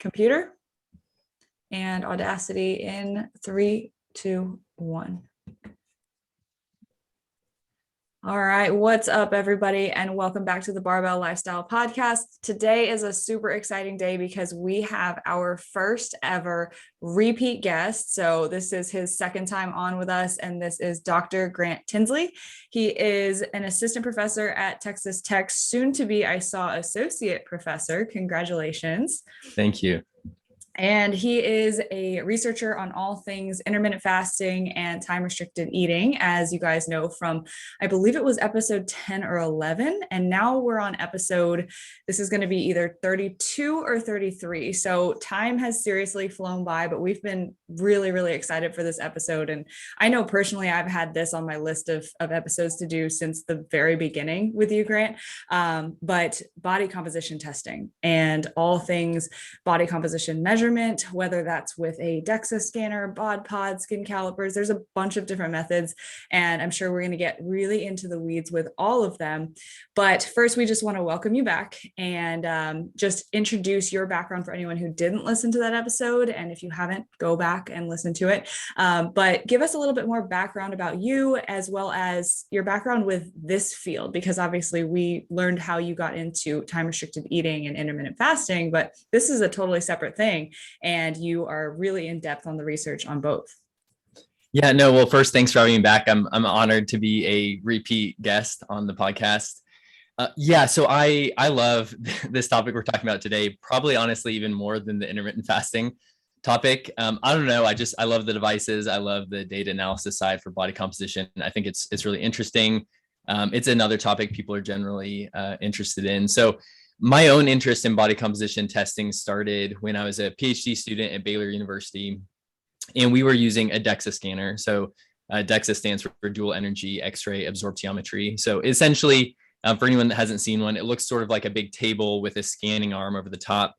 computer and Audacity in 3, 2, 1. All right, what's up, everybody, and welcome back to the Barbell Lifestyle Podcast. Today is a super exciting day because we have our first ever repeat guest. So this is his second time on with us, and this is Dr. Grant Tinsley. He is an assistant professor at Texas Tech, soon to be, I saw, associate professor. Congratulations. Thank you. And he is a researcher on all things intermittent fasting and time-restricted eating, as you guys know from, I believe it was episode 10 or 11. And now we're on episode, this is going to be either 32 or 33. So time has seriously flown by, but we've been really, really excited for this episode. And I know personally, I've had this on my list of episodes to do since the very beginning with you, Grant. But body composition testing and all things body composition measurement, whether that's with a DEXA scanner, BodPod, skin calipers, there's a bunch of different methods. And I'm sure we're going to get really into the weeds with all of them. But first, we just want to welcome you back and just introduce your background for anyone who didn't listen to that episode. And if you haven't, go back and listen to it. But give us a little bit more background about you, as well as your background with this field, because obviously we learned how you got into time-restricted eating and intermittent fasting, but this is a totally separate thing. And you are really in depth on the research on both. Yeah, no, well, first, thanks for having me back. I'm honored to be a repeat guest on the podcast. So I love this topic we're talking about today, probably honestly even more than the intermittent fasting topic. I don't know. I love the devices. I love the data analysis side for body composition. I think it's really interesting. It's another topic people are generally interested in. So my own interest in body composition testing started when I was a PhD student at Baylor University, and we were using a DEXA scanner. So DEXA stands for dual energy X-ray absorptiometry. So essentially, for anyone that hasn't seen one, it looks sort of like a big table with a scanning arm over the top.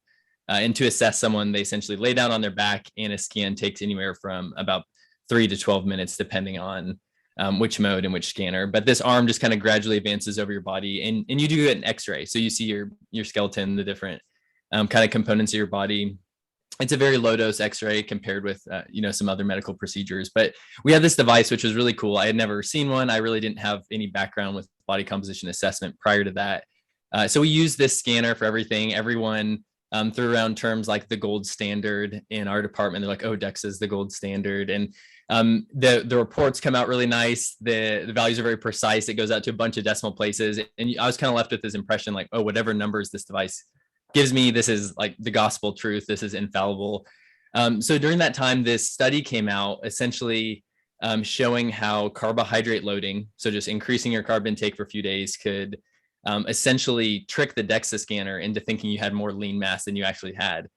And to assess someone, they essentially lay down on their back, and a scan takes anywhere from about 3 to 12 minutes, depending on which mode and which scanner. But this arm just kind of gradually advances over your body, and you do get an X-ray. So you see your skeleton, the different kind of components of your body. It's a very low dose X-ray compared with some other medical procedures. But we had this device, which was really cool. I had never seen one. I really didn't have any background with body composition assessment prior to that. So we used this scanner for everything. Everyone threw around terms like the gold standard in our department. They're like, oh, DEXA is the gold standard. And the reports come out really nice. The values are very precise. It goes out to a bunch of decimal places. And I was kind of left with this impression like, oh, whatever numbers this device gives me, this is like the gospel truth. This is infallible. So during that time, this study came out essentially showing how carbohydrate loading, so just increasing your carb intake for a few days, could essentially trick the DEXA scanner into thinking you had more lean mass than you actually had.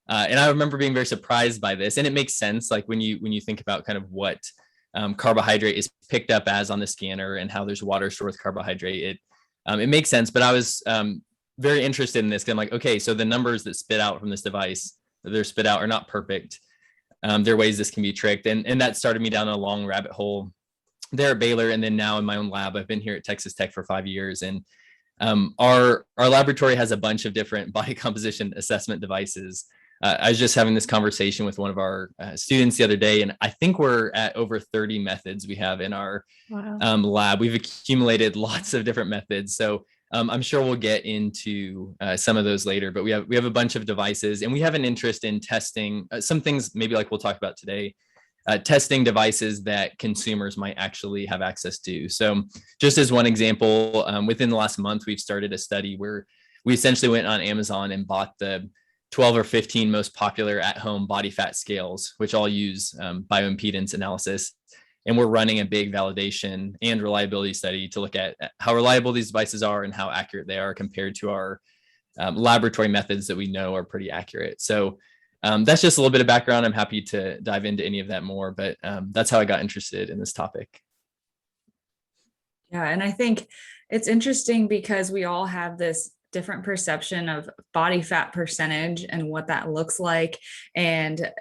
And I remember being very surprised by this, and it makes sense. Like when you think about kind of what carbohydrate is picked up as on the scanner and how there's water stored with carbohydrate, it makes sense. But I was very interested in this because I'm like, okay, so the numbers that spit out from this device, they're spit out, are not perfect. There are ways this can be tricked, and that started me down a long rabbit hole there at Baylor, and then now in my own lab. I've been here at Texas Tech for 5 years, and our laboratory has a bunch of different body composition assessment devices. I was just having this conversation with one of our students the other day, and I think we're at over 30 methods we have in our lab. We've accumulated lots of different methods. So I'm sure we'll get into some of those later, but we have a bunch of devices, and we have an interest in testing some things, maybe like we'll talk about today, testing devices that consumers might actually have access to. So just as one example, within the last month, we've started a study where we essentially went on Amazon and bought the 12 or 15 most popular at-home body fat scales, which all use bioimpedance analysis. And we're running a big validation and reliability study to look at how reliable these devices are and how accurate they are compared to our laboratory methods that we know are pretty accurate. So that's just a little bit of background. I'm happy to dive into any of that more, but that's how I got interested in this topic. Yeah, and I think it's interesting because we all have this different perception of body fat percentage and what that looks like. And,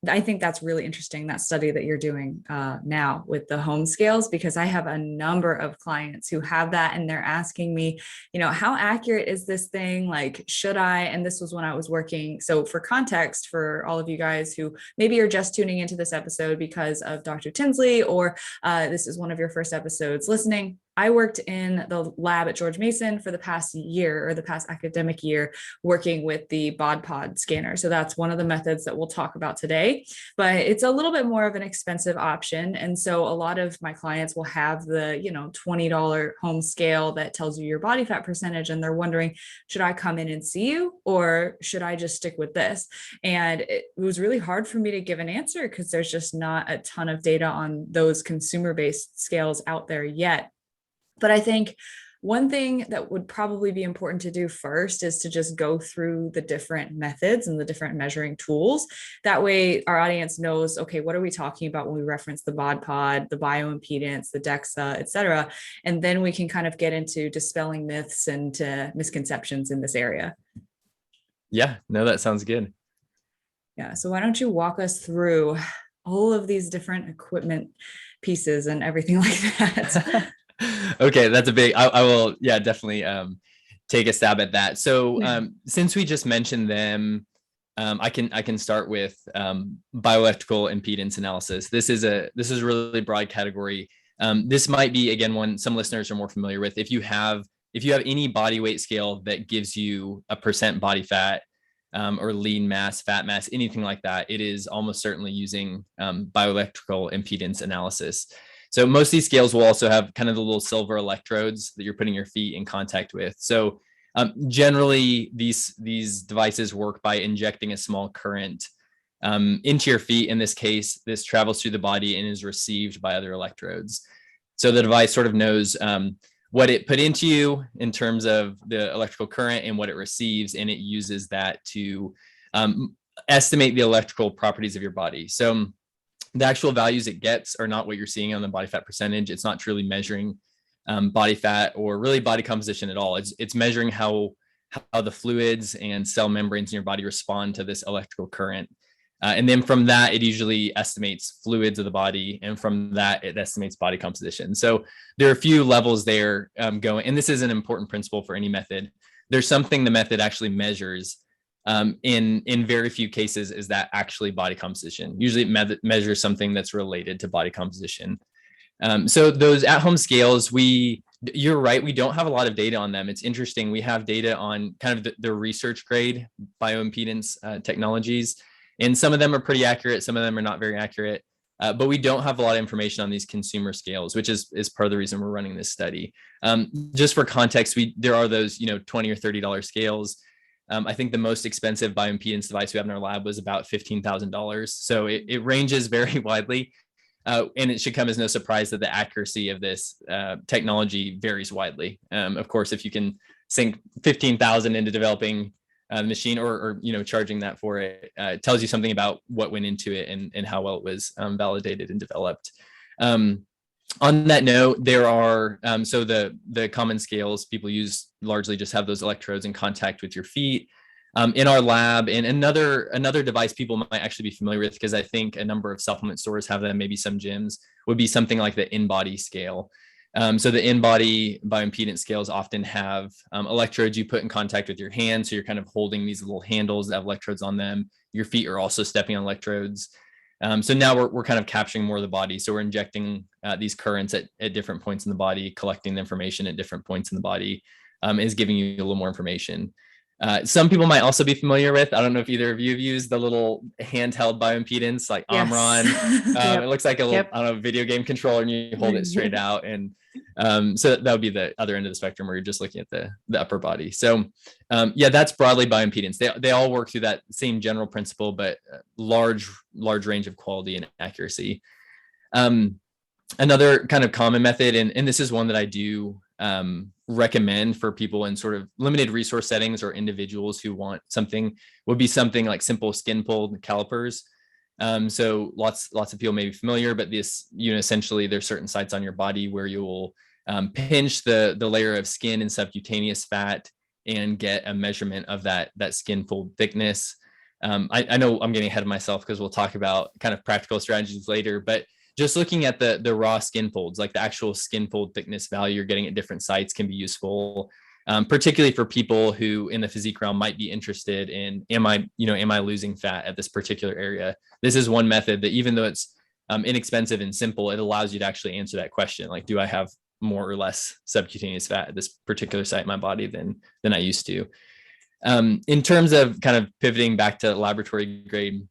I think that's really interesting, that study that you're doing now with the home scales, because I have a number of clients who have that and they're asking me, how accurate is this thing? Like, should I? And this was when I was working. So for context, for all of you guys who maybe are just tuning into this episode because of Dr. Tinsley, or this is one of your first episodes listening, I worked in the lab at George Mason for the past year, or the past academic year, working with the BodPod scanner. So that's one of the methods that we'll talk about today, but it's a little bit more of an expensive option. And so a lot of my clients will have the, $20 home scale that tells you your body fat percentage. And they're wondering, should I come in and see you, or should I just stick with this? And it was really hard for me to give an answer because there's just not a ton of data on those consumer-based scales out there yet. But I think one thing that would probably be important to do first is to just go through the different methods and the different measuring tools. That way our audience knows, okay, what are we talking about when we reference the BodPod, the bioimpedance, the DEXA, et cetera. And then we can kind of get into dispelling myths and misconceptions in this area. Yeah, no, that sounds good. Yeah. So why don't you walk us through all of these different equipment pieces and everything like that? Okay, that's a big, I will, definitely take a stab at that. So since we just mentioned them, I can start with bioelectrical impedance analysis. This is a really broad category. This might be, again, one some listeners are more familiar with. If you have any body weight scale that gives you a percent body fat, or lean mass, fat mass, anything like that, it is almost certainly using bioelectrical impedance analysis. So most of these scales will also have kind of the little silver electrodes that you're putting your feet in contact with. So generally, these devices work by injecting a small current into your feet. In this case, this travels through the body and is received by other electrodes. So the device sort of knows what it put into you in terms of the electrical current and what it receives, and it uses that to estimate the electrical properties of your body. So the actual values it gets are not what you're seeing on the body fat percentage. It's not truly measuring body fat or really body composition at all. It's measuring how the fluids and cell membranes in your body respond to this electrical current. And then from that, it usually estimates fluids of the body. And from that, it estimates body composition. So there are a few levels there going, and this is an important principle for any method. There's something the method actually measures. In very few cases is that actually body composition. Usually it measures something that's related to body composition. So those at-home scales, you're right, we don't have a lot of data on them. It's interesting. We have data on kind of the research grade bioimpedance technologies, and some of them are pretty accurate. Some of them are not very accurate, but we don't have a lot of information on these consumer scales, which is part of the reason we're running this study. Just for context, there are those, $20 or $30 scales. I think the most expensive bioimpedance device we have in our lab was about $15,000. So it ranges very widely. And it should come as no surprise that the accuracy of this technology varies widely. Of course, if you can sink $15,000 into developing a machine or charging that for it, it tells you something about what went into it and how well it was validated and developed. On that note, there are, so the common scales people use largely just have those electrodes in contact with your feet. In our lab, and another device people might actually be familiar with, because I think a number of supplement stores have them, maybe some gyms, would be something like the in-body scale. So the in-body bioimpedance scales often have electrodes you put in contact with your hands. So you're kind of holding these little handles that have electrodes on them. Your feet are also stepping on electrodes. So now we're kind of capturing more of the body. So we're injecting these currents at different points in the body, collecting the information at different points in the body, is giving you a little more information. Some people might also be familiar with, I don't know if either of you have used the little handheld bioimpedance like Omron. Yep. It looks like a little, I don't know, video game controller, and you hold it straight out. And so that would be the other end of the spectrum where you're just looking at the upper body. So that's broadly bioimpedance. They all work through that same general principle, but large range of quality and accuracy. Another kind of common method, and this is one that I do recommend for people in sort of limited resource settings or individuals who want something, would be something like simple skin pulled calipers. So lots of people may be familiar, but this, essentially there's certain sites on your body where you will pinch the layer of skin and subcutaneous fat and get a measurement of that skin fold thickness. I know I'm getting ahead of myself because we'll talk about kind of practical strategies later, but just looking at the raw skin folds, like the actual skin fold thickness value you're getting at different sites, can be useful, particularly for people who in the physique realm might be interested in, am I losing fat at this particular area? This is one method that, even though it's inexpensive and simple, it allows you to actually answer that question. Like, do I have more or less subcutaneous fat at this particular site in my body than I used to? In terms of kind of pivoting back to laboratory grade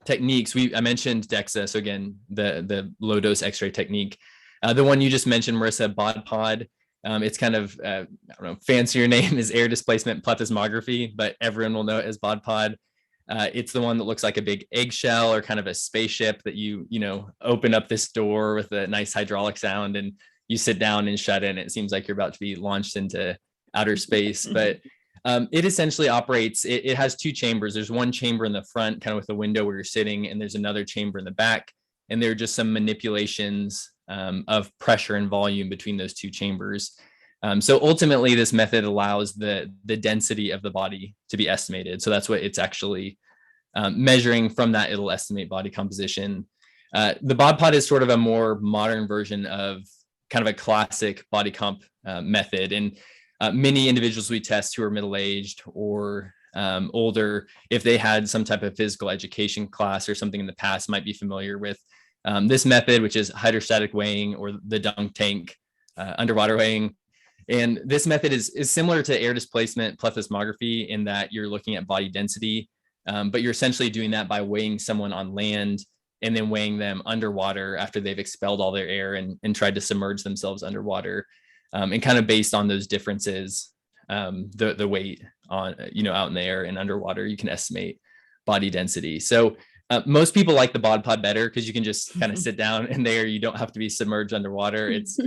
techniques, I mentioned DEXA. So again, the low dose X-ray technique. The one you just mentioned, Marissa, BodPod. It's kind of, I don't know, fancier name is air displacement plethysmography, but everyone will know it as BodPod. It's the one that looks like a big eggshell or kind of a spaceship that you open up this door with a nice hydraulic sound and you sit down and shut in. It seems like you're about to be launched into outer space, but it essentially operates, it has two chambers. There's one chamber in the front, kind of with the window where you're sitting, and there's another chamber in the back. And there are just some manipulations of pressure and volume between those two chambers. So ultimately, this method allows the density of the body to be estimated. So that's what it's actually measuring. From that, it'll estimate body composition. The BodPod is sort of a more modern version of kind of a classic body comp method. And many individuals we test who are middle-aged or older, if they had some type of physical education class or something in the past, might be familiar with this method, which is hydrostatic weighing, or the dunk tank underwater weighing. And this method is similar to air displacement plethysmography in that you're looking at body density, but you're essentially doing that by weighing someone on land and then weighing them underwater after they've expelled all their air and tried to submerge themselves underwater. And kind of based on those differences, the weight on, out in the air and underwater, you can estimate body density. So most people like the BodPod better because you can just kind of sit down in there. You don't have to be submerged underwater. It's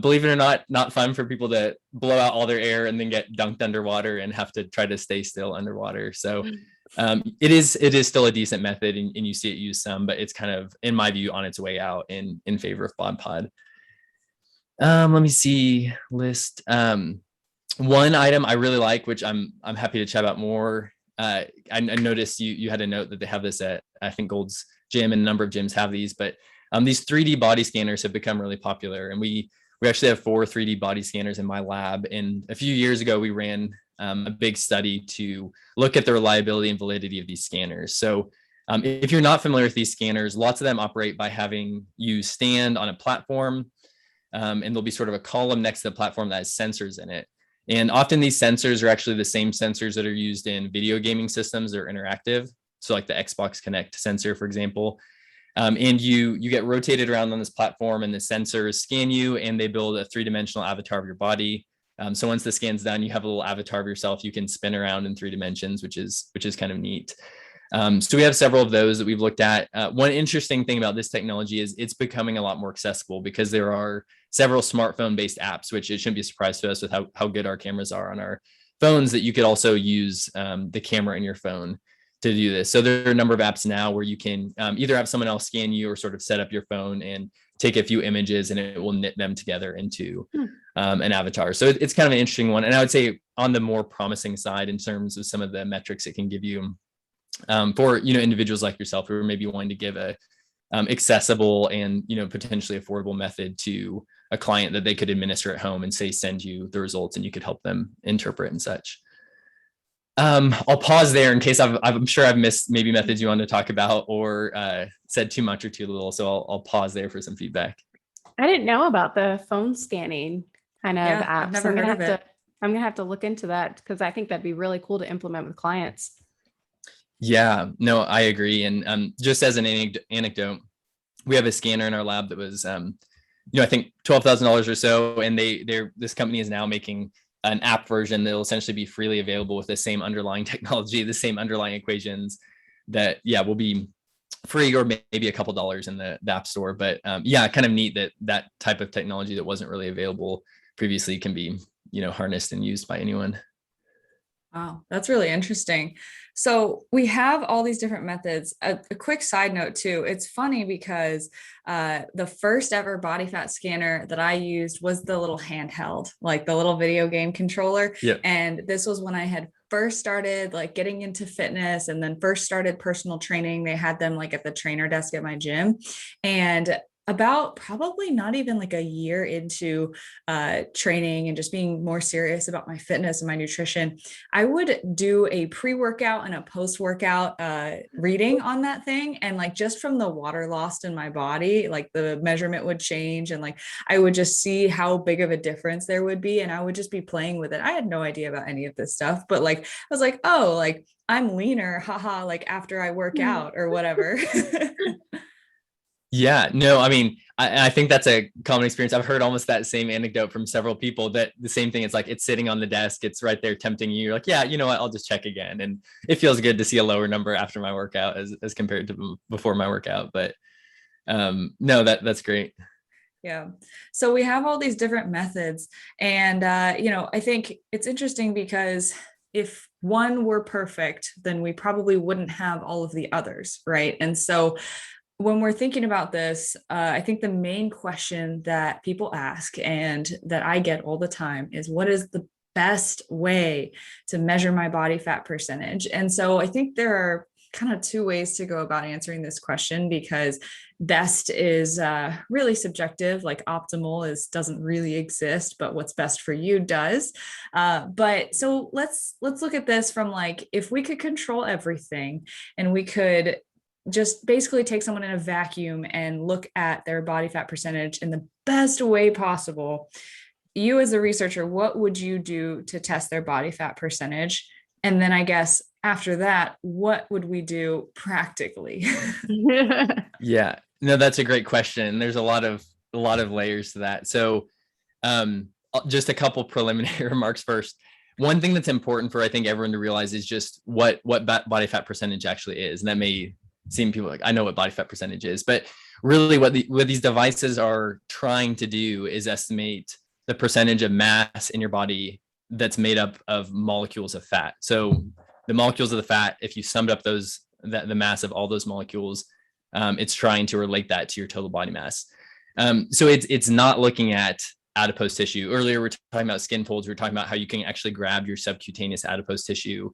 believe it or not fun for people to blow out all their air and then get dunked underwater and have to try to stay still underwater. So it is still a decent method, and you see it used some, but it's kind of, in my view, on its way out in favor of BodPod. Let me see list. One item I really like, which I'm happy to chat about more. I noticed you had a note that they have this at, I think, Gold's Gym, and a number of gyms have these, but these 3D body scanners have become really popular. And we actually have 4 3D body scanners in my lab. And a few years ago, we ran a big study to look at the reliability and validity of these scanners. So if you're not familiar with these scanners, lots of them operate by having you stand on a platform, and there'll be sort of a column next to the platform that has sensors in it. And often these sensors are actually the same sensors that are used in video gaming systems that are interactive. So like the Xbox Kinect sensor, for example. And you get rotated around on this platform, and the sensors scan you, and they build a 3-dimensional avatar of your body. So once the scan's done, you have a little avatar of yourself you can spin around in 3 dimensions, which is kind of neat. So we have several of those that we've looked at. One interesting thing about this technology is it's becoming a lot more accessible because there are several smartphone-based apps, which it shouldn't be a surprise to us with how good our cameras are on our phones, that you could also use the camera in your phone to do this. So there are a number of apps now where you can either have someone else scan you or sort of set up your phone and take a few images, and it will knit them together into an avatar. So it's kind of an interesting one. And I would say on the more promising side in terms of some of the metrics it can give you for, individuals like yourself who are maybe wanting to give a accessible and, potentially affordable method to a client that they could administer at home and say, send you the results, and you could help them interpret and such. I'll pause there in case I'm sure I've missed maybe methods you want to talk about or said too much or too little. So I'll pause there for some feedback. I didn't know about the phone scanning kind of apps. I've never heard of it. I'm going to have to look into that because I think that'd be really cool to implement with clients. Yeah, no, I agree. And just as an anecdote, we have a scanner in our lab that was, I think $12,000 or so. And this company is now making an app version that will essentially be freely available with the same underlying technology, the same underlying equations that, will be free or maybe a couple dollars in the app store. But kind of neat that type of technology that wasn't really available previously can be, harnessed and used by anyone. Wow, that's really interesting. So we have all these different methods. A quick side note too, it's funny because the first ever body fat scanner that I used was the little handheld, like the little video game controller. Yeah. And this was when I had first started like getting into fitness and then first started personal training. They had them like at the trainer desk at my gym. And about probably not even like a year into training and just being more serious about my fitness and my nutrition, I would do a pre-workout and a post-workout reading on that thing. And like just from the water lost in my body, like the measurement would change and like I would just see how big of a difference there would be. And I would just be playing with it. I had no idea about any of this stuff, but like I was like, oh, like I'm leaner, haha, like after I work out or whatever. Yeah, no, I mean, I think that's a common experience. I've heard almost that same anecdote from several people, that the same thing. It's like, it's sitting on the desk. It's right there tempting you. You're like, yeah, you know what? I'll just check again. And it feels good to see a lower number after my workout as compared to before my workout. But no, that's great. Yeah. So we have all these different methods. And, I think it's interesting because if one were perfect, then we probably wouldn't have all of the others. Right. And so when we're thinking about this, I think the main question that people ask and that I get all the time is, what is the best way to measure my body fat percentage? And so I think there are kind of two ways to go about answering this question, because best is really subjective. Like optimal doesn't really exist, but what's best for you does. But so let's look at this from like, if we could control everything and we could just basically take someone in a vacuum and look at their body fat percentage in the best way possible. You as a researcher, what would you do to test their body fat percentage? And then I guess after that, what would we do practically? Yeah, no, that's a great question. There's a lot of layers to that. So just a couple preliminary remarks first. One thing that's important for, I think, everyone to realize is just what body fat percentage actually is. And that may seem people like, I know what body fat percentage is, but really what these devices are trying to do is estimate the percentage of mass in your body that's made up of molecules of fat. So the molecules of the fat, if you summed up the mass of all those molecules, it's trying to relate that to your total body mass. So it's not looking at adipose tissue. Earlier, we're talking about skin folds. We're talking about how you can actually grab your subcutaneous adipose tissue.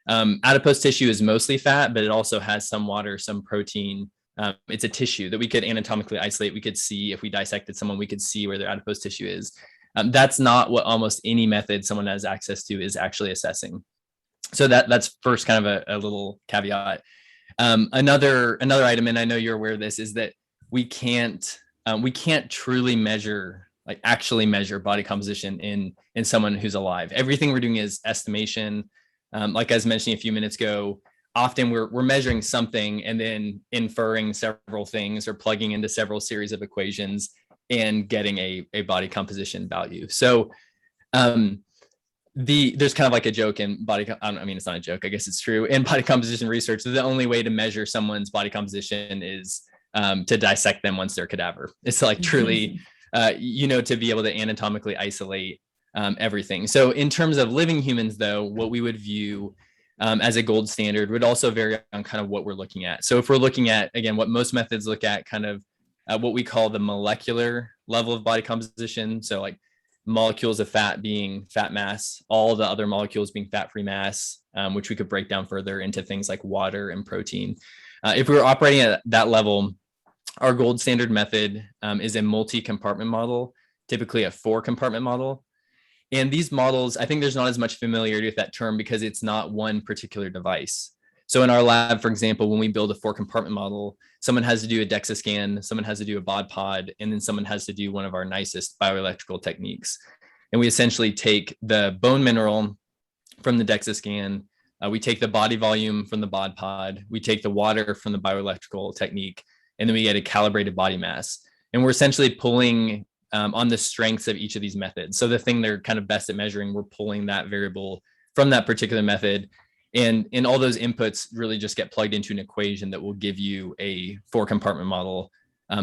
Adipose tissue is mostly fat, but it also has some water, some protein. It's a tissue that we could anatomically isolate. We could see, if we dissected someone, we could see where their adipose tissue is. That's not what almost any method someone has access to is actually assessing. So that's first kind of a little caveat. Another item, and I know you're aware of this, is that we can't truly measure, like actually measure body composition in someone who's alive. Everything we're doing is estimation. Like I was mentioning a few minutes ago, often we're measuring something and then inferring several things or plugging into several series of equations and getting a body composition value. So there's kind of like a joke in I mean, it's not a joke, I guess it's true. In body composition research, the only way to measure someone's body composition is to dissect them once they're a cadaver. It's like truly, to be able to anatomically isolate everything. So in terms of living humans, though, what we would view as a gold standard would also vary on kind of what we're looking at. So if we're looking at, again, what most methods look at, kind of what we call the molecular level of body composition. So like molecules of fat being fat mass, all the other molecules being fat-free mass, which we could break down further into things like water and protein. If we were operating at that level, our gold standard method is a multi-compartment model, typically a 4-compartment model. And these models, I think there's not as much familiarity with that term because it's not one particular device. So in our lab, for example, when we build a 4-compartment model, someone has to do a DEXA scan, someone has to do a BodPod, and then someone has to do one of our nicest bioelectrical techniques. And we essentially take the bone mineral from the DEXA scan, we take the body volume from the BodPod, we take the water from the bioelectrical technique, and then we get a calibrated body mass. And we're essentially pulling on the strengths of each of these methods. So the thing they're kind of best at measuring, we're pulling that variable from that particular method. And all those inputs really just get plugged into an equation that will give you a 4-compartment model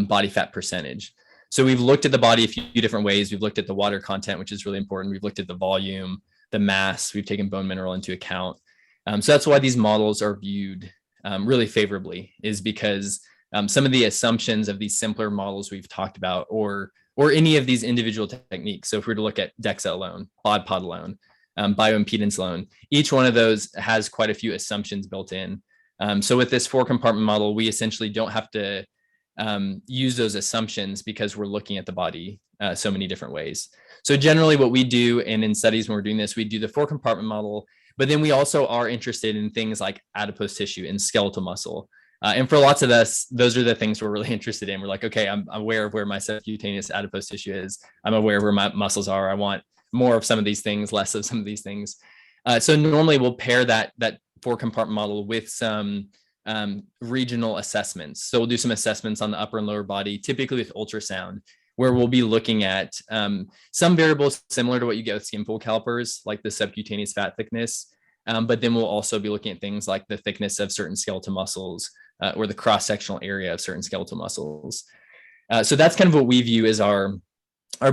body fat percentage. So we've looked at the body a few different ways. We've looked at the water content, which is really important. We've looked at the volume, the mass. We've taken bone mineral into account. So that's why these models are viewed really favorably, is because some of the assumptions of these simpler models we've talked about, or any of these individual techniques. So if we were to look at DEXA alone, BodPod alone, bioimpedance alone, each one of those has quite a few assumptions built in. So with this 4-compartment model, we essentially don't have to use those assumptions because we're looking at the body so many different ways. So generally what we do, and in studies when we're doing this, we do the 4-compartment model, but then we also are interested in things like adipose tissue and skeletal muscle. And for lots of us, those are the things we're really interested in. We're like, okay, I'm aware of where my subcutaneous adipose tissue is. I'm aware of where my muscles are. I want more of some of these things, less of some of these things. So normally we'll pair that 4-compartment model with some regional assessments. So we'll do some assessments on the upper and lower body, typically with ultrasound, where we'll be looking at some variables similar to what you get with skin fold calipers, like the subcutaneous fat thickness. But then we'll also be looking at things like the thickness of certain skeletal muscles or the cross-sectional area of certain skeletal muscles. So that's kind of what we view as our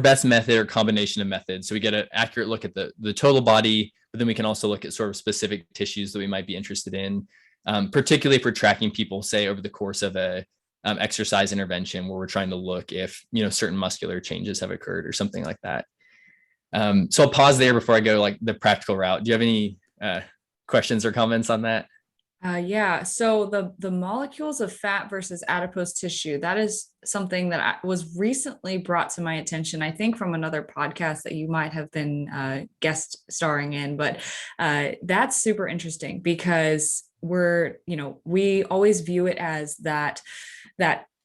best method or combination of methods. So we get an accurate look at the total body, but then we can also look at sort of specific tissues that we might be interested in, particularly for tracking people, say, over the course of a exercise intervention where we're trying to look if, certain muscular changes have occurred or something like that. So I'll pause there before I go like the practical route. Do you have any questions or comments on that? Yeah. So the molecules of fat versus adipose tissue, that is something that was recently brought to my attention, I think from another podcast that you might have been guest starring in, but that's super interesting because we always view it as that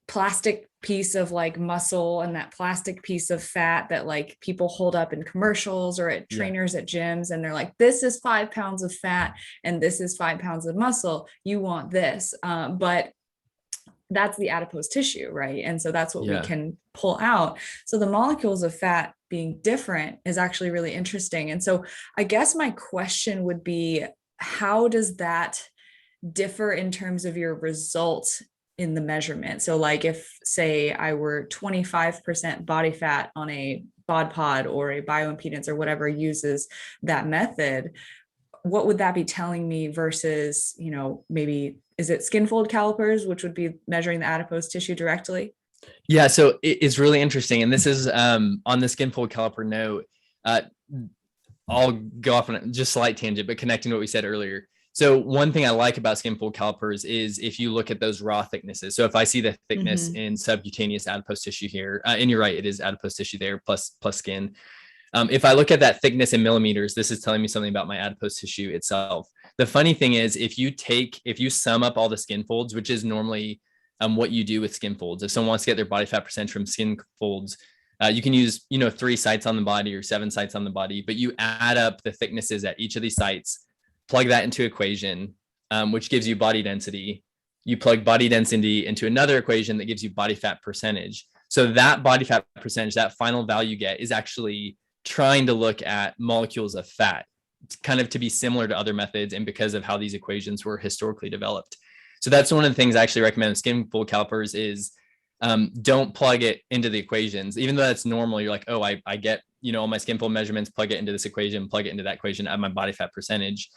plastic piece of like muscle and that plastic piece of fat that like people hold up in commercials or at trainers at gyms, and they're like, this is 5 pounds of fat and this is 5 pounds of muscle, you want this, but that's the adipose tissue, right? And so that's what we can pull out. So the molecules of fat being different is actually really interesting. And so I guess my question would be, how does that differ in terms of your results in the measurement? So like if, say, I were 25% body fat on a BodPod or a bioimpedance or whatever uses that method, what would that be telling me versus, maybe is it skin fold calipers, which would be measuring the adipose tissue directly? Yeah, so it's really interesting. And this is on the skin fold caliper note, I'll go off on just a slight tangent, but connecting to what we said earlier. So one thing I like about skin fold calipers is if you look at those raw thicknesses. So if I see the thickness in subcutaneous adipose tissue here, and you're right, it is adipose tissue there plus skin. If I look at that thickness in millimeters, this is telling me something about my adipose tissue itself. The funny thing is, if you sum up all the skin folds, which is normally what you do with skin folds, if someone wants to get their body fat percentage from skin folds, you can use 3 sites on the body or 7 sites on the body, but you add up the thicknesses at each of these sites, plug that into equation, which gives you body density. You plug body density into another equation that gives you body fat percentage. So that body fat percentage, that final value you get, is actually trying to look at molecules of fat, kind of to be similar to other methods and because of how these equations were historically developed. So that's one of the things I actually recommend with skin fold calipers is don't plug it into the equations. Even though that's normal, you're like, oh, I get, all my skin fold measurements, plug it into this equation, plug it into that equation, add my body fat percentage.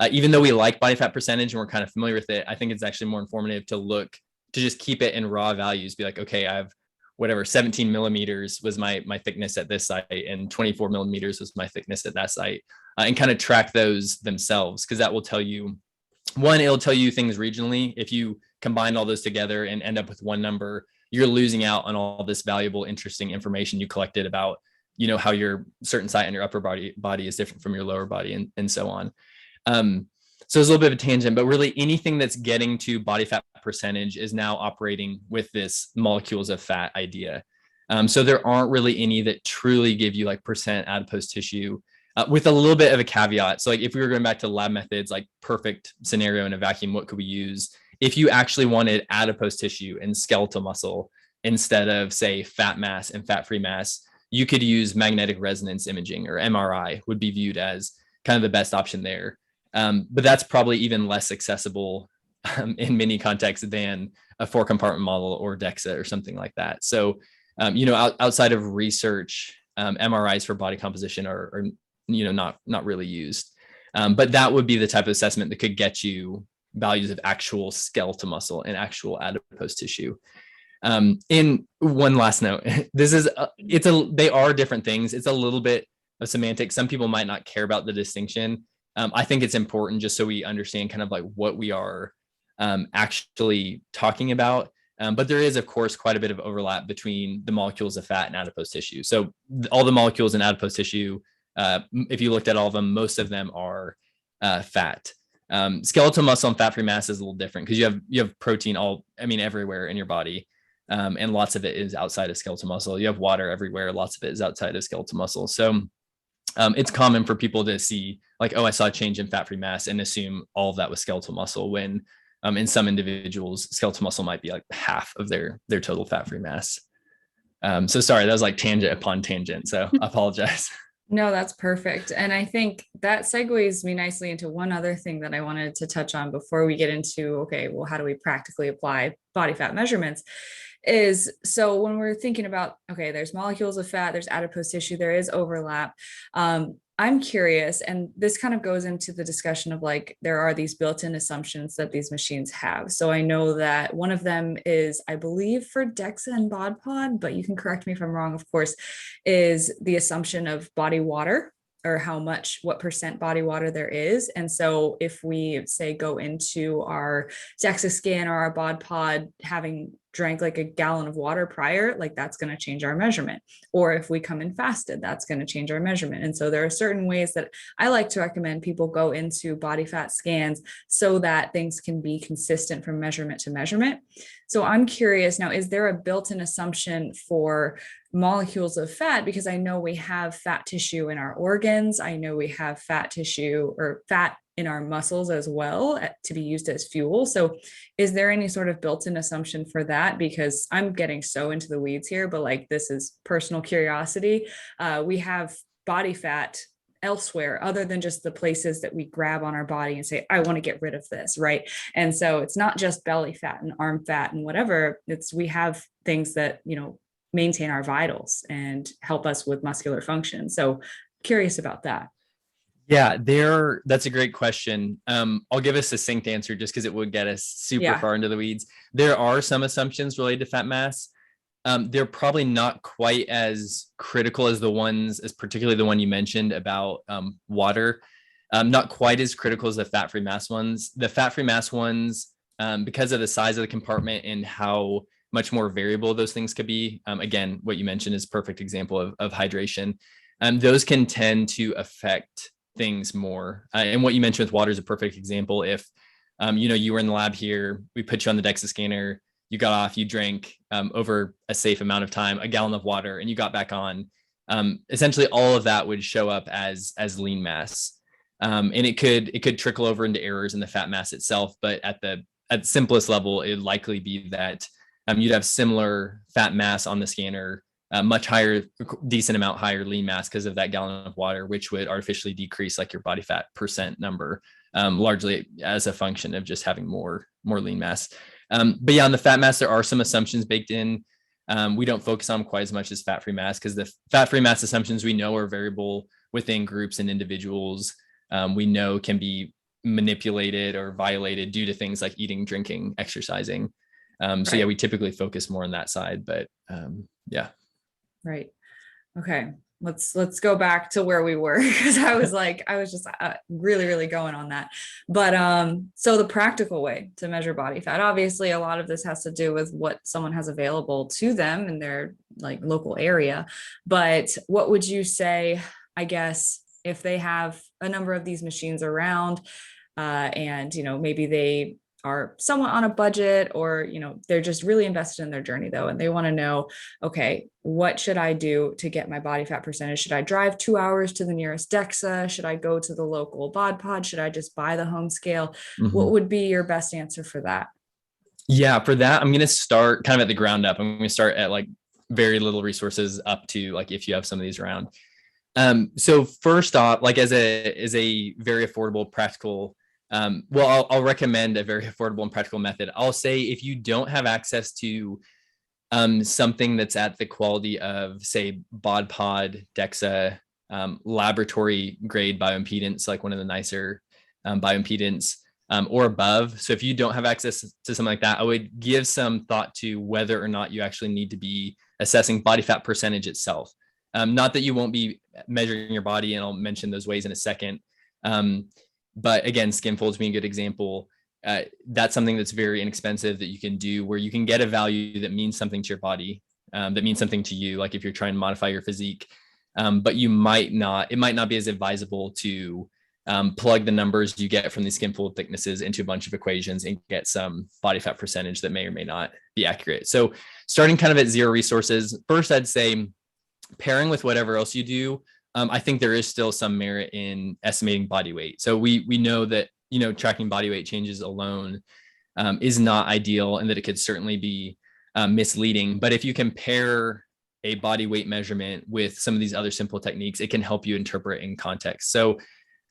Even though we like body fat percentage and we're kind of familiar with it, I think it's actually more informative to just keep it in raw values. Be like, okay, I have whatever, 17 millimeters was my thickness at this site and 24 millimeters was my thickness at that site, and kind of track those themselves, because that will tell you, it'll tell you things regionally. If you combine all those together and end up with one number, you're losing out on all this valuable, interesting information you collected about, how your certain site on your upper body is different from your lower body and so on. So it's a little bit of a tangent, but really anything that's getting to body fat percentage is now operating with this molecules of fat idea. So there aren't really any that truly give you like percent adipose tissue, with a little bit of a caveat. So like if we were going back to lab methods, like perfect scenario in a vacuum, what could we use? If you actually wanted adipose tissue and skeletal muscle instead of, say, fat mass and fat-free mass, you could use magnetic resonance imaging, or MRI would be viewed as kind of the best option there. But that's probably even less accessible in many contexts than a 4-compartment model or DEXA or something like that. So, outside of research, MRIs for body composition are not really used. But that would be the type of assessment that could get you values of actual skeletal muscle and actual adipose tissue. In one last note, they are different things. It's a little bit of semantics. Some people might not care about the distinction. I think it's important just so we understand kind of like what we are actually talking about. But there is, of course, quite a bit of overlap between the molecules of fat and adipose tissue. So all the molecules in adipose tissue, if you looked at all of them, most of them are fat. Skeletal muscle and fat-free mass is a little different because you have protein everywhere in your body. And lots of it is outside of skeletal muscle. You have water everywhere. Lots of it is outside of skeletal muscle. So it's common for people to see like, oh, I saw a change in fat-free mass and assume all of that was skeletal muscle when in some individuals, skeletal muscle might be like half of their total fat-free mass. So sorry, that was like tangent upon tangent. So I apologize. No, that's perfect. And I think that segues me nicely into one other thing that I wanted to touch on before we get into, okay, well, how do we practically apply body fat measurements? Is so when we're thinking about, okay, there's molecules of fat, there's adipose tissue, there is overlap. I'm curious, and this kind of goes into the discussion of like, there are these built-in assumptions that these machines have. So I know that one of them is, I believe for DEXA and BodPod, but you can correct me if I'm wrong, of course, is the assumption of body water, or what percent body water there is. And so if we say go into our DEXA scan or our BodPod having drank like a gallon of water prior, like that's going to change our measurement. Or if we come in fasted, that's going to change our measurement. And so there are certain ways that I like to recommend people go into body fat scans so that things can be consistent from measurement to measurement. So I'm curious now, is there a built-in assumption for molecules of fat? Because I know we have fat tissue in our organs. I know we have fat tissue or fat in our muscles as well to be used as fuel. So is there any sort of built-in assumption for that? Because I'm getting so into the weeds here, but like, this is personal curiosity. We have body fat elsewhere other than just the places that we grab on our body and say, I want to get rid of this, right? And so it's not just belly fat and arm fat and whatever. We have things that, maintain our vitals and help us with muscular function. So curious about that. Yeah, that's a great question. I'll give a succinct answer just because it would get us super far into the weeds. There are some assumptions related to fat mass. They're probably not quite as critical as particularly the one you mentioned about water. Not quite as critical as the fat-free mass ones. The fat-free mass ones, because of the size of the compartment and how much more variable those things could be. Again, what you mentioned is a perfect example of hydration. Those can tend to affect things more. And what you mentioned with water is a perfect example. If, you were in the lab here, we put you on the DEXA scanner, you got off, you drank over a safe amount of time, a gallon of water, and you got back on. Essentially, all of that would show up as lean mass. And it could trickle over into errors in the fat mass itself. But at the simplest level, it'd likely be that you'd have similar fat mass on the scanner, much higher, decent amount higher lean mass because of that gallon of water, which would artificially decrease like your body fat percent number, largely as a function of just having more lean mass. But yeah, on the fat mass, there are some assumptions baked in. We don't focus on quite as much as fat-free mass because the fat-free mass assumptions we know are variable within groups and individuals. We know can be manipulated or violated due to things like eating, drinking, exercising. So yeah, we typically focus more on that side, but yeah. Right. Okay. Let's go back to where we were because I was just really, really going on that. But so the practical way to measure body fat, obviously a lot of this has to do with what someone has available to them in their like local area. But what would you say, I guess, if they have a number of these machines around and, maybe they are somewhat on a budget or, they're just really invested in their journey though. And they want to know, okay, what should I do to get my body fat percentage? Should I drive 2 hours to the nearest DEXA? Should I go to the local BodPod? Should I just buy the home scale? Mm-hmm. What would be your best answer for that? Yeah, for that, I'm going to start kind of at the ground up. I'm going to start at like very little resources up to like, if you have some of these around. So first off, like as a very affordable, practical, I'll recommend a very affordable and practical method. I'll say if you don't have access to something that's at the quality of, say, BodPod, DEXA, laboratory grade bioimpedance, like one of the nicer bioimpedance or above. So if you don't have access to something like that, I would give some thought to whether or not you actually need to be assessing body fat percentage itself. Not that you won't be measuring your body, and I'll mention those ways in a second. But again, skin folds being a good example. That's something that's very inexpensive that you can do, where you can get a value that means something to your body, that means something to you, like if you're trying to modify your physique. But it might not be as advisable to plug the numbers you get from these skin fold thicknesses into a bunch of equations and get some body fat percentage that may or may not be accurate. So starting kind of at zero resources, first I'd say pairing with whatever else you do. I think there is still some merit in estimating body weight. So we know that, tracking body weight changes alone is not ideal, and that it could certainly be misleading. But if you compare a body weight measurement with some of these other simple techniques, it can help you interpret in context. So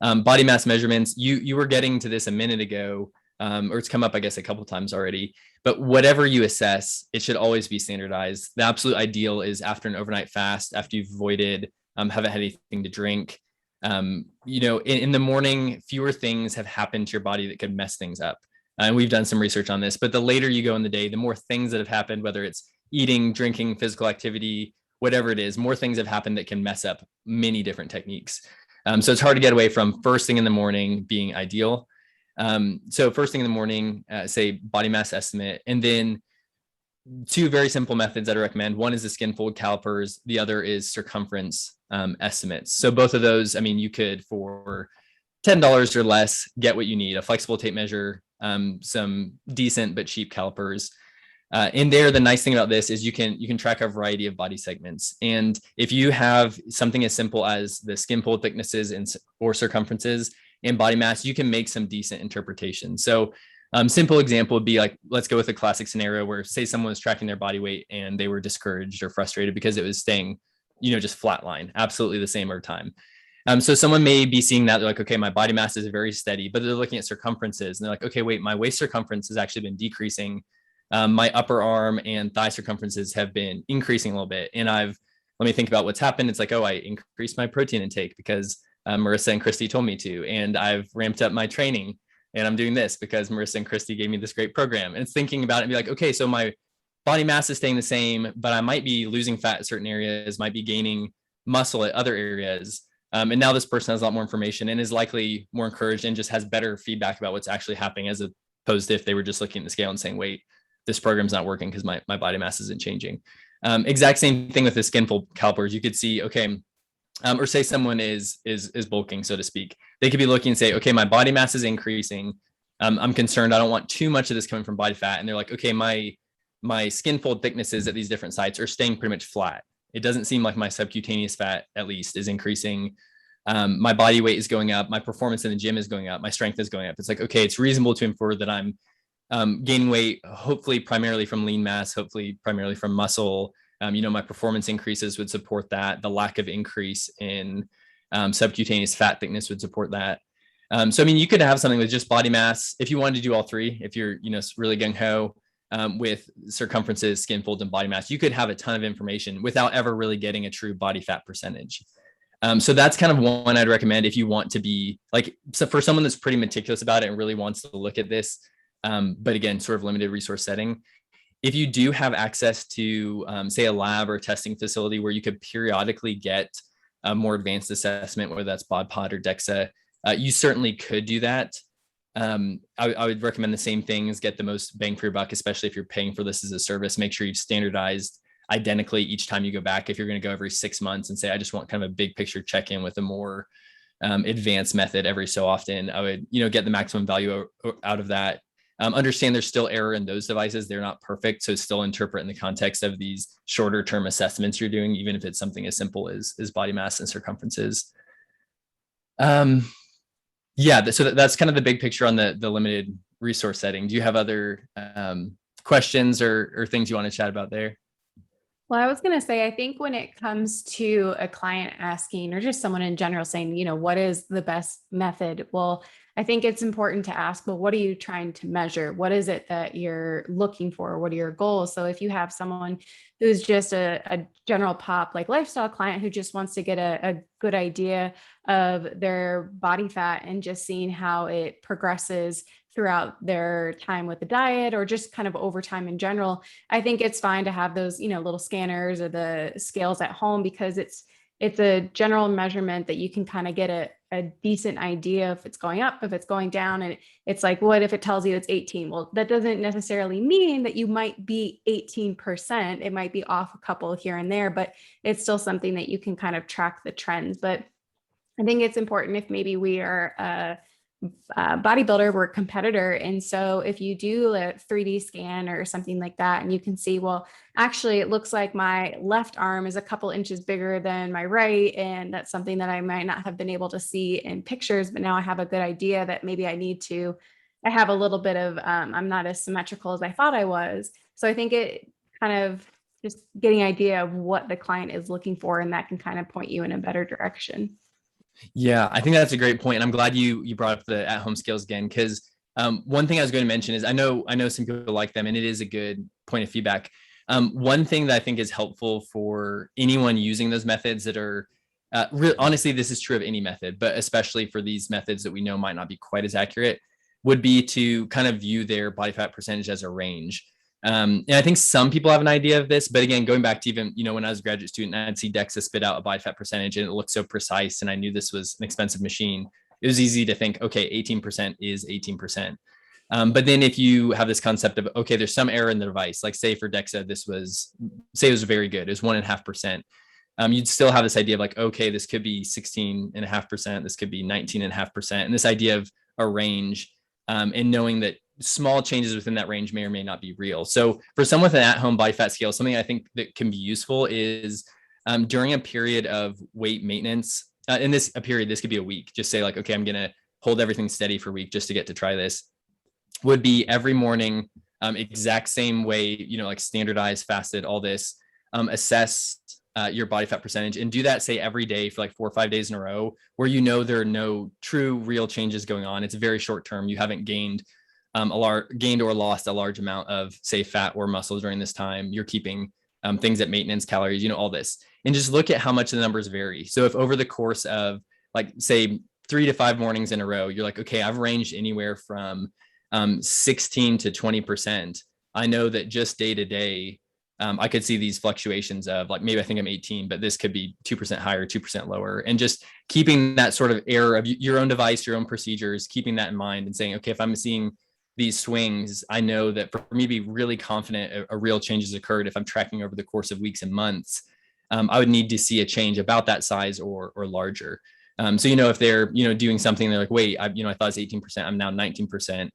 body mass measurements, you were getting to this a minute ago, or it's come up, I guess, a couple of times already. But whatever you assess, it should always be standardized. The absolute ideal is after an overnight fast, after you've avoided, haven't had anything to drink. In the morning, fewer things have happened to your body that could mess things up. And we've done some research on this, but the later you go in the day, the more things that have happened, whether it's eating, drinking, physical activity, whatever it is, more things have happened that can mess up many different techniques. So it's hard to get away from first thing in the morning being ideal. So first thing in the morning, say body mass estimate, and then two very simple methods that I recommend. One is the skin fold calipers. The other is circumference estimates. So both of those, you could, for $10 or less, get what you need: a flexible tape measure, some decent but cheap calipers. In there, the nice thing about this is you can track a variety of body segments. And if you have something as simple as the skin fold thicknesses or circumferences and body mass, you can make some decent interpretations. So simple example would be like, let's go with a classic scenario where, say, someone was tracking their body weight and they were discouraged or frustrated because it was staying, just flatline, absolutely the same over time. So someone may be seeing that, they're like, okay, my body mass is very steady, but they're looking at circumferences and they're like, okay, wait, my waist circumference has actually been decreasing. My upper arm and thigh circumferences have been increasing a little bit. And let me think about what's happened. It's like, oh, I increased my protein intake because Marissa and Christy told me to, and I've ramped up my training, and I'm doing this because Marissa and Christy gave me this great program. And it's thinking about it and be like, okay, so my body mass is staying the same, but I might be losing fat in certain areas, might be gaining muscle at other areas. And now this person has a lot more information and is likely more encouraged and just has better feedback about what's actually happening, as opposed to if they were just looking at the scale and saying, wait, this program's not working because my body mass isn't changing. Exact same thing with the skin fold calipers. You could see, okay, or say someone is bulking, so to speak. They could be looking and say, okay, my body mass is increasing. I'm concerned. I don't want too much of this coming from body fat. And they're like, okay, my skin fold thicknesses at these different sites are staying pretty much flat. It doesn't seem like my subcutaneous fat, at least, is increasing. My body weight is going up. My performance in the gym is going up. My strength is going up. It's like, okay, it's reasonable to infer that I'm gaining weight, hopefully primarily from lean mass, hopefully primarily from muscle. My performance increases would support that. The lack of increase in subcutaneous fat thickness would support that. So you could have something with just body mass if you wanted to do all three. If you're, really gung-ho with circumferences, skin folds, and body mass, you could have a ton of information without ever really getting a true body fat percentage. So that's kind of one I'd recommend if you want to be like, so for someone that's pretty meticulous about it and really wants to look at this, but again, sort of limited resource setting. If you do have access to, say, a lab or a testing facility where you could periodically get a more advanced assessment, whether that's BodPod or DEXA, you certainly could do that. I would recommend the same things, get the most bang for your buck, especially if you're paying for this as a service. Make sure you've standardized identically each time you go back. If you're going to go every 6 months and say, I just want kind of a big picture check-in with a more advanced method every so often, I would, get the maximum value out of that. Understand there's still error in those devices. They're not perfect. So still interpret in the context of these shorter term assessments you're doing, even if it's something as simple as body mass and circumferences. So that's kind of the big picture on the limited resource setting. Do you have other questions or things you want to chat about there? Well, I was going to say, I think when it comes to a client asking, or just someone in general saying, what is the best method? Well, I think it's important to ask, well, what are you trying to measure? What is it that you're looking for? What are your goals? So if you have someone who's just a general pop like lifestyle client who just wants to get a good idea of their body fat and just seeing how it progresses throughout their time with the diet or just kind of over time in general, I think it's fine to have those, little scanners or the scales at home, because it's a general measurement that you can kind of get a decent idea if it's going up, if it's going down. And it's like, what if it tells you it's 18? Well, that doesn't necessarily mean that you might be 18%. It might be off a couple here and there, but it's still something that you can kind of track the trends. But I think it's important if maybe we are a bodybuilder, we're a competitor. And so if you do a 3D scan or something like that, and you can see, well, actually, it looks like my left arm is a couple inches bigger than my right. And that's something that I might not have been able to see in pictures, but now I have a good idea that maybe I have a little bit of, I'm not as symmetrical as I thought I was. So I think it kind of just getting an idea of what the client is looking for, and that can kind of point you in a better direction. Yeah, I think that's a great point. And I'm glad you brought up the at-home scales again, because one thing I was going to mention is I know some people like them, and it is a good point of feedback. One thing that I think is helpful for anyone using those methods that are honestly, this is true of any method, but especially for these methods that we know might not be quite as accurate, would be to kind of view their body fat percentage as a range. And I think some people have an idea of this, but again, going back to even, when I was a graduate student, I'd see DEXA spit out a body fat percentage and it looked so precise. And I knew this was an expensive machine. It was easy to think, okay, 18% is 18%. But then if you have this concept of, okay, there's some error in the device, like say for DEXA, it was very good. It was 1.5%. You'd still have this idea of like, okay, this could be 16.5%. This could be 19.5%. And this idea of a range, and knowing that small changes within that range may or may not be real. So for someone with an at-home body fat scale, something I think that can be useful is during a period of weight maintenance, this could be a week, just say like, okay, I'm going to hold everything steady for a week just to get to try this, would be every morning, exact same way, like standardized, fasted, all this, assess your body fat percentage, and do that, say, every day for like 4 or 5 days in a row, where there are no true real changes going on. It's very short term. You haven't gained or lost a large amount of, say, fat or muscle during this time. You're keeping things at maintenance, calories, all this, and just look at how much the numbers vary. So if over the course of like, say, 3 to 5 mornings in a row, you're like, okay, I've ranged anywhere from 16 to 20%. I know that just day to day, I could see these fluctuations of like, maybe I think I'm 18, but this could be 2% higher, 2% lower. And just keeping that sort of error of your own device, your own procedures, keeping that in mind and saying, okay, if I'm seeing these swings, I know that for me to be really confident a real change has occurred, if I'm tracking over the course of weeks and months, I would need to see a change about that size or larger. So, if they're, doing something, they're like, wait, I thought it was 18%, I'm now 19%.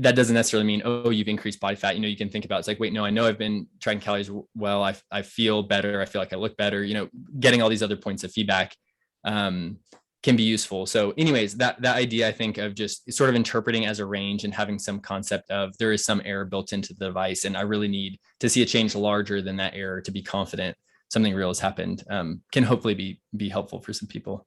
That doesn't necessarily mean, oh, you've increased body fat. You can think about, it's like, wait, no, I know I've been tracking calories well. I feel better. I feel like I look better, getting all these other points of feedback can be useful. So anyways, that idea, I think, of just sort of interpreting as a range and having some concept of there is some error built into the device, and I really need to see a change larger than that error to be confident something real has happened, can hopefully be helpful for some people.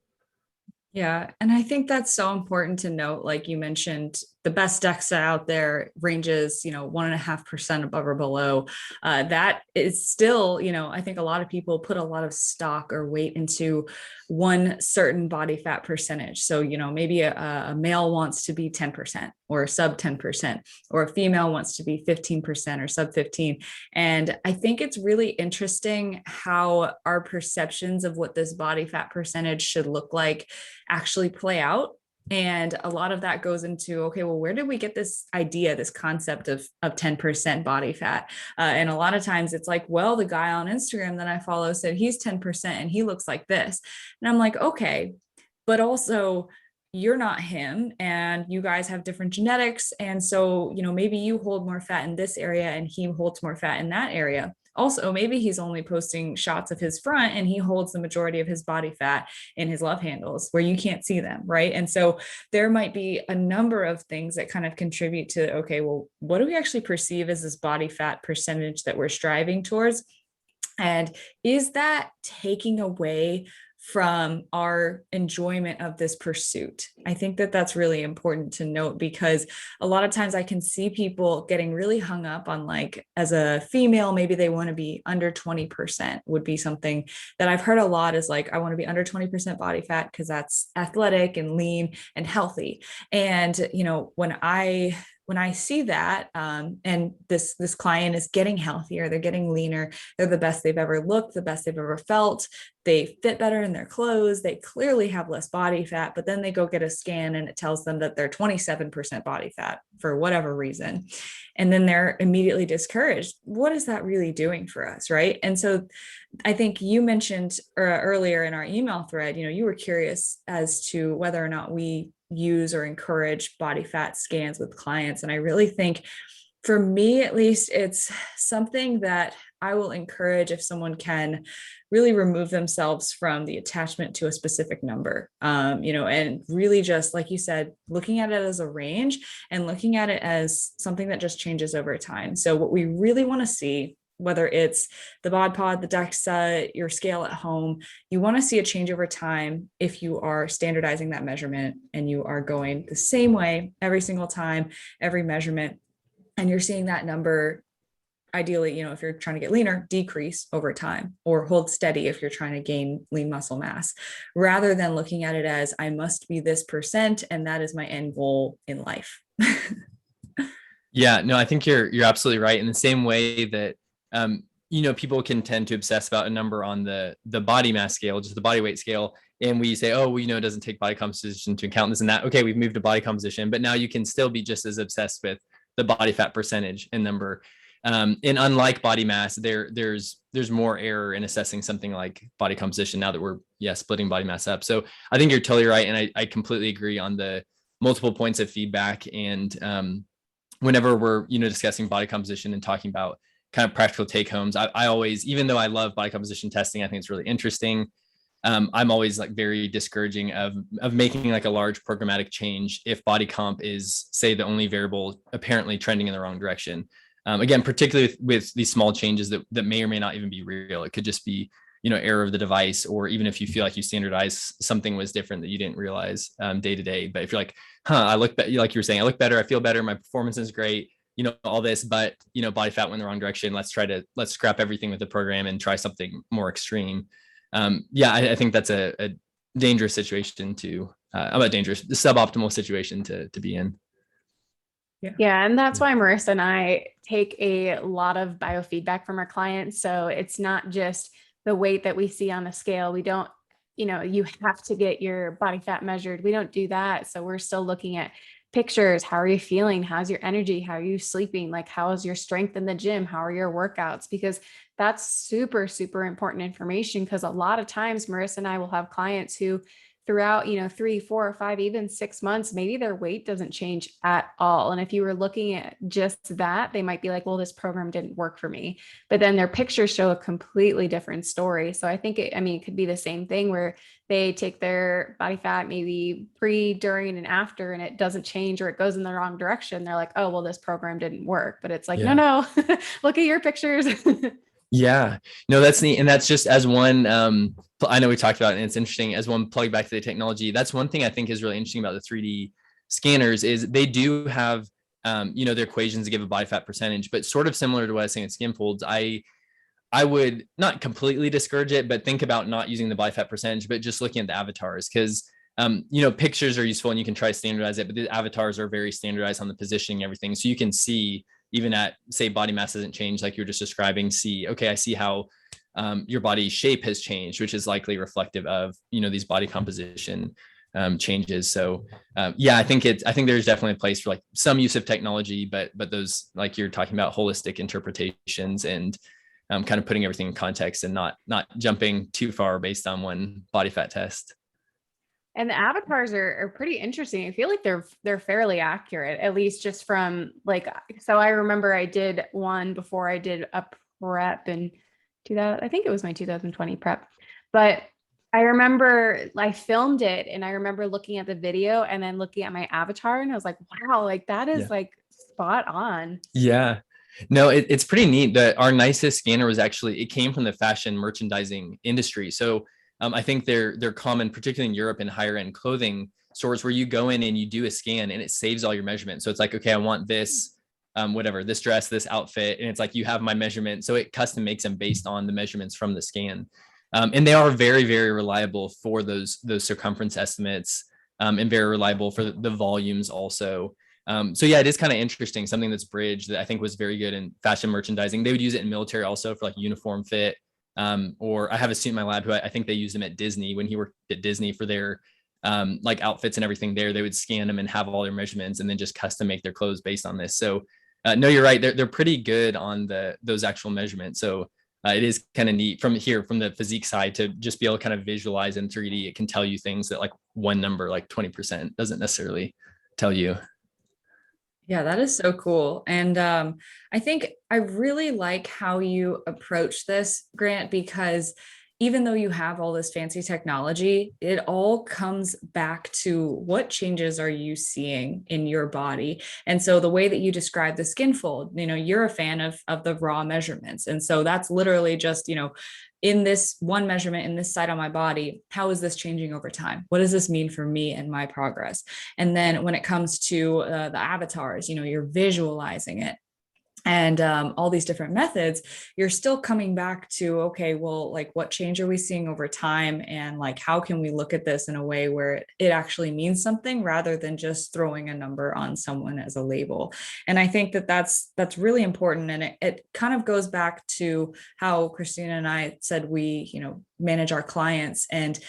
Yeah. And I think that's so important to note. Like you mentioned, the best DEXA out there ranges, 1.5% above or below. That is still, I think a lot of people put a lot of stock or weight into one certain body fat percentage. So, maybe a male wants to be 10% or sub 10%, or a female wants to be 15% or sub 15. And I think it's really interesting how our perceptions of what this body fat percentage should look like actually play out. And a lot of that goes into, okay, well, where did we get this idea, this concept of 10% body fat? And a lot of times it's like, well, the guy on Instagram that I follow said he's 10% and he looks like this. And I'm like, okay, but also you're not him, and you guys have different genetics. And so, maybe you hold more fat in this area and he holds more fat in that area. Also, maybe he's only posting shots of his front and he holds the majority of his body fat in his love handles where you can't see them, right? And so there might be a number of things that kind of contribute to, okay, well, what do we actually perceive as this body fat percentage that we're striving towards? And is that taking away from our enjoyment of this pursuit. I think that that's really important to note, because a lot of times I can see people getting really hung up on, like, as a female, maybe they want to be under 20% would be something that I've heard a lot, is like, I want to be under 20% body fat because that's athletic and lean and healthy. And, when I see that, and this client is getting healthier, they're getting leaner, they're the best they've ever looked, the best they've ever felt, they fit better in their clothes, they clearly have less body fat, but then they go get a scan and it tells them that they're 27% body fat for whatever reason. And then they're immediately discouraged. What is that really doing for us, right? And so I think you mentioned earlier in our email thread, you were curious as to whether or not we use or encourage body fat scans with clients. And I really think, for me at least, it's something that I will encourage if someone can really remove themselves from the attachment to a specific number, and really, just like you said, looking at it as a range and looking at it as something that just changes over time. So what we really want to see, whether it's the BodPod, the DEXA, your scale at home, you want to see a change over time if you are standardizing that measurement and you are going the same way every single time, every measurement, and you're seeing that number, ideally, if you're trying to get leaner, decrease over time, or hold steady if you're trying to gain lean muscle mass, rather than looking at it as, I must be this percent and that is my end goal in life. Yeah, no, I think you're absolutely right. In the same way that people can tend to obsess about a number on the body mass scale, just the body weight scale. And we say, oh, well, it doesn't take body composition to account this and that. Okay, we've moved to body composition, but now you can still be just as obsessed with the body fat percentage and number. And unlike body mass, there's more error in assessing something like body composition now that we're splitting body mass up. So I think you're totally right. And I completely agree on the multiple points of feedback. And whenever we're, discussing body composition and talking about kind of practical take homes, I always, even though I love body composition testing, I think it's really interesting. I'm always like very discouraging of making like a large programmatic change if body comp is, say, the only variable apparently trending in the wrong direction. Again, particularly with these small changes that may or may not even be real. It could just be, error of the device, or even if you feel like you standardize something was different that you didn't realize day to day. But if you're like, I look better, like you were saying, I look better, I feel better, my performance is great, all this, but, body fat went in the wrong direction. Let's scrap everything with the program and try something more extreme. I think that's a dangerous situation the suboptimal situation to be in. Yeah. And that's why Marissa and I take a lot of biofeedback from our clients. So it's not just the weight that we see on the scale. We don't, you have to get your body fat measured. We don't do that. So we're still looking at pictures. How are you feeling? How's your energy? How are you sleeping? Like, how is your strength in the gym? How are your workouts? Because that's super, super important information. Because a lot of times Marissa and I will have clients who throughout, 3, 4, or 5, even 6 months, maybe their weight doesn't change at all. And if you were looking at just that, they might be like, well, this program didn't work for me, but then their pictures show a completely different story. So I think it could be the same thing where they take their body fat, maybe pre, during, and after, and it doesn't change, or it goes in the wrong direction. They're like, oh, well, this program didn't work, but it's like, no, look at your pictures. Yeah, no, that's neat. And that's just as one, I know we talked about it, and it's interesting as one plug back to the technology. That's one thing I think is really interesting about the 3D scanners is they do have, their equations to give a body fat percentage, but sort of similar to what I was saying at Skinfolds, I would not completely discourage it, but think about not using the body fat percentage, but just looking at the avatars, because pictures are useful and you can try to standardize it, but the avatars are very standardized on the positioning, everything. So you can see, even at, say, body mass hasn't changed, like you were just describing, I see how your body shape has changed, which is likely reflective of, these body composition changes. So I think there's definitely a place for like some use of technology, but those, like you're talking about, holistic interpretations and kind of putting everything in context and not jumping too far based on one body fat test. And the avatars are pretty interesting. I feel like they're fairly accurate, at least just from so I remember I did one before I did a prep in 2000, I think it was my 2020 prep, but I remember I filmed it and I remember looking at the video and then looking at my avatar and I was like, wow, like that is like spot on. Yeah. No, it's pretty neat that our nicest scanner was actually, it came from the fashion merchandising industry. So I think they're common, particularly in Europe and higher end clothing stores, where you go in and you do a scan and it saves all your measurements. So it's like, okay, I want this, whatever, this dress, this outfit. And it's like, you have my measurement. So it custom makes them based on the measurements from the scan. And they are very, very reliable for those circumference estimates, and very reliable for the volumes also. So yeah, it is kind of interesting. Something that's bridged that I think was very good in fashion merchandising. They would use it in military also for like uniform fit. Or I have a student in my lab who I think they used them at Disney when he worked at Disney for their like outfits and everything there. They would scan them and have all their measurements and then just custom make their clothes based on this. So no, you're right. They're pretty good on those actual measurements. So it is kind of neat from the physique side to just be able to kind of visualize in 3D. It can tell you things that like one number, like 20%, doesn't necessarily tell you. Yeah, that is so cool. And I think I really like how you approach this, Grant, because even though you have all this fancy technology, it all comes back to what changes are you seeing in your body. And so the way that you describe the skin fold, you're a fan of the raw measurements. And so that's literally just, in this one measurement in this site on my body, how is this changing over time? What does this mean for me and my progress? And then when it comes to the avatars, you're visualizing it. And all these different methods, you're still coming back to, okay, well, like what change are we seeing over time? And like, how can we look at this in a way where it actually means something rather than just throwing a number on someone as a label? And I think that's really important. And it kind of goes back to how Christina and I said we, manage our clients. And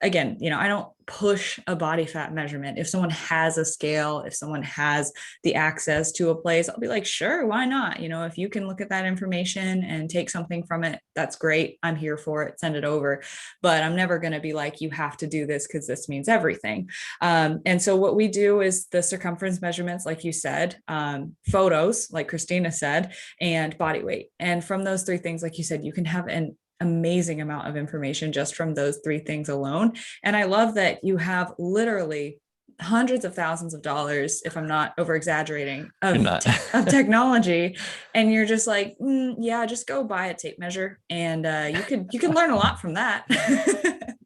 again, I don't push a body fat measurement. If someone has a scale, if someone has the access to a place, I'll be like, sure, why not? If you can look at that information and take something from it, that's great. I'm here for it. Send it over. But I'm never going to be like, you have to do this because this means everything. And so what we do is the circumference measurements, like you said, photos, like Christina said, and body weight. And from those three things, like you said, you can have an amazing amount of information just from those three things alone. And I love that you have literally hundreds of thousands of dollars, if I'm not over exaggerating, of technology. And you're just like, yeah, just go buy a tape measure. And you can learn a lot from that.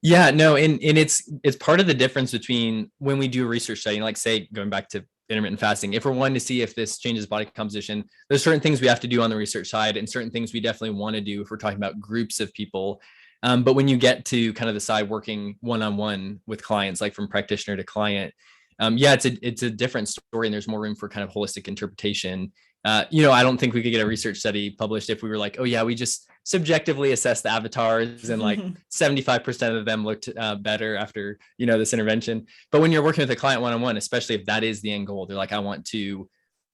Yeah, no. And it's part of the difference between when we do a research study, like say, going back to intermittent fasting, if we're wanting to see if this changes body composition, there's certain things we have to do on the research side and certain things we definitely want to do if we're talking about groups of people. But when you get to kind of the side working one-on-one with clients, like from practitioner to client, yeah, it's a different story and there's more room for kind of holistic interpretation. I don't think we could get a research study published if we were like, oh yeah, we just subjectively assessed the avatars and like 75% of them looked better after, this intervention. But when you're working with a client one-on-one, especially if that is the end goal, they're like, I want to,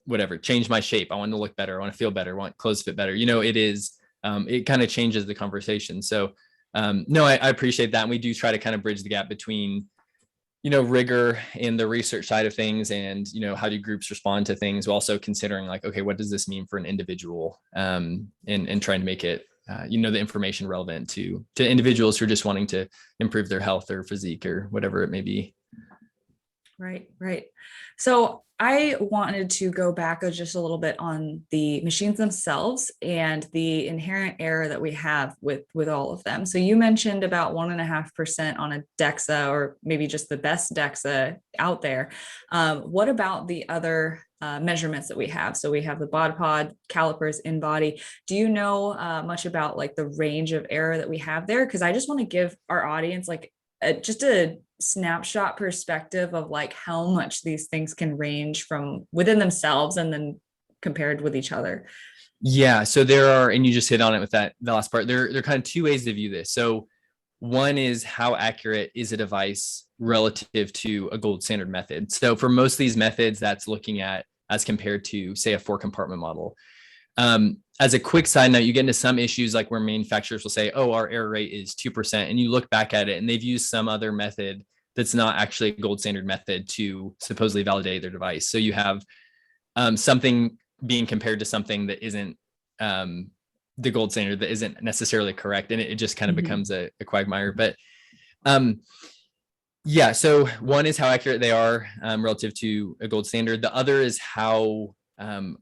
whatever, change my shape. I want to look better. I want to feel better. I want clothes fit better. It is, it kind of changes the conversation. So no, I appreciate that. And we do try to kind of bridge the gap between rigor in the research side of things and, how do groups respond to things, while also considering like, okay, what does this mean for an individual, and trying to make it, the information relevant to individuals who are just wanting to improve their health or physique or whatever it may be. Right. So I wanted to go back just a little bit on the machines themselves and the inherent error that we have with all of them. So you mentioned about 1.5% on a DEXA, or maybe just the best DEXA out there. What about the other measurements that we have? So we have the BodPod, calipers, in body. Do you know much about like the range of error that we have there? Because I just want to give our audience like just a snapshot perspective of like how much these things can range from within themselves and then compared with each other. Yeah. So there are, and you just hit on it with the last part, there are kind of two ways to view this. So one is how accurate is a device relative to a gold standard method. So for most of these methods, that's looking at as compared to say a 4-compartment model. As a quick side note, you get into some issues like where manufacturers will say, oh, our error rate is 2%. And you look back at it and they've used some other method that's not actually a gold standard method to supposedly validate their device. So you have something being compared to something that isn't the gold standard, that isn't necessarily correct. And it just kind of becomes a quagmire. But yeah, so one is how accurate they are relative to a gold standard. The other is how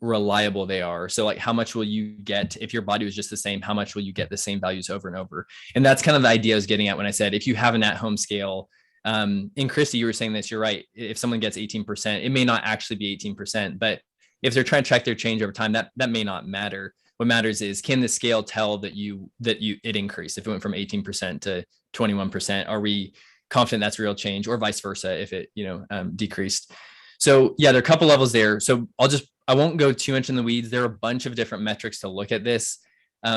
reliable they are. So like, how much will you get if your body was just the same? How much will you get the same values over and over? And that's kind of the idea I was getting at when I said, if you have an at-home scale, and Christy, you were saying this, you're right. If someone gets 18%, it may not actually be 18%, but if they're trying to track their change over time, that may not matter. What matters is, can the scale tell that it increased? If it went from 18% to 21%, are we confident that's real change, or vice versa if it decreased? So yeah, there are a couple levels there. So I won't go too much in the weeds. There are a bunch of different metrics to look at this.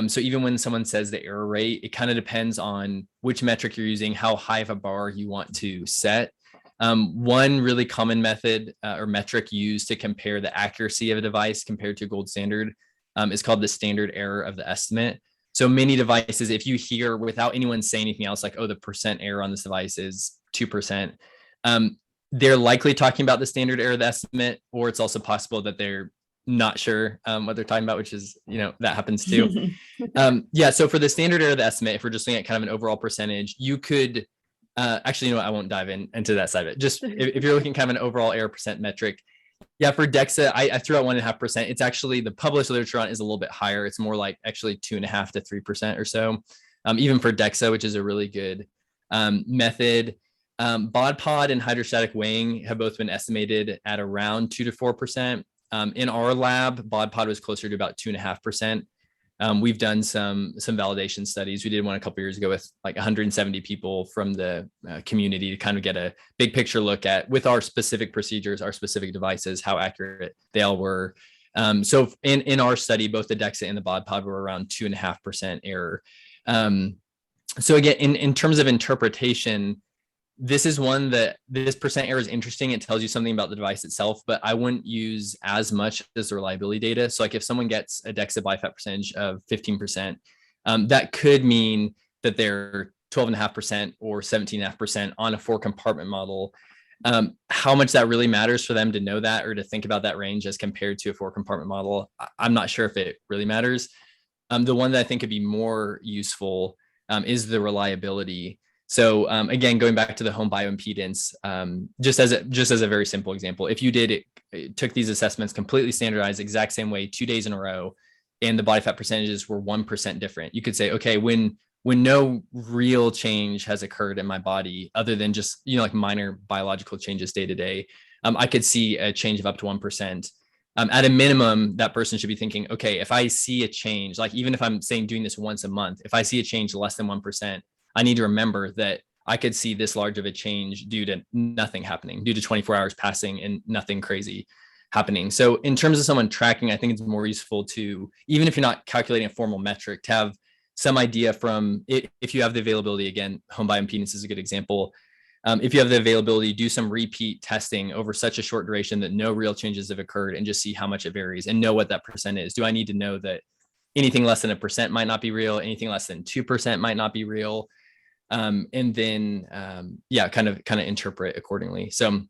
So even when someone says the error rate, it kind of depends on which metric you're using, how high of a bar you want to set. One really common method or metric used to compare the accuracy of a device compared to gold standard is called the standard error of the estimate. So many devices, if you hear without anyone saying anything else, like, oh, the percent error on this device is 2%, they're likely talking about the standard error of the estimate, or it's also possible that they're not sure what they're talking about, which is, that happens too. So for the standard error of the estimate, if we're just looking at kind of an overall percentage, you could actually, I won't dive into that side of it. Just if you're looking kind of an overall error percent metric, for DEXA, I threw out 1.5%. It's actually, the published literature on it is a little bit higher. It's more like actually 2.5 to 3% or so. Even for DEXA, which is a really good method. BodPod and hydrostatic weighing have both been estimated at around 2 to 4%. In our lab, BodPod was closer to about 2.5%. We've done some validation studies. We did one a couple of years ago with like 170 people from the community to kind of get a big picture look at, with our specific procedures, our specific devices, how accurate they all were. So in our study, both the DEXA and the BodPod were around 2.5% error. So again, in terms of interpretation, this is one that this percent error is interesting. It tells you something about the device itself, but I wouldn't use as much as the reliability data. So like if someone gets a DEXA body fat percentage of 15%, that could mean that they're 12.5% or 17.5% on a 4-compartment model. How much that really matters for them to know that, or to think about that range as compared to a 4-compartment model, I'm not sure if it really matters. The one that I think could be more useful is the reliability. So again, going back to the home bioimpedance, just as a very simple example, if you took these assessments completely standardized, exact same way, 2 days in a row, and the body fat percentages were 1% different, you could say, okay, when no real change has occurred in my body, other than just, like minor biological changes day to day, I could see a change of up to 1%. At a minimum, that person should be thinking, okay, if I see a change, like even if I'm saying doing this once a month, if I see a change less than 1%, I need to remember that I could see this large of a change due to nothing happening, due to 24 hours passing and nothing crazy happening. So in terms of someone tracking, I think it's more useful to, even if you're not calculating a formal metric, to have some idea from it. If you have the availability, again, home bioimpedance is a good example. If you have the availability, do some repeat testing over such a short duration that no real changes have occurred, and just see how much it varies and know what that percent is. Do I need to know that anything less than 1% might not be real, anything less than 2% might not be real? And then, kind of interpret accordingly. So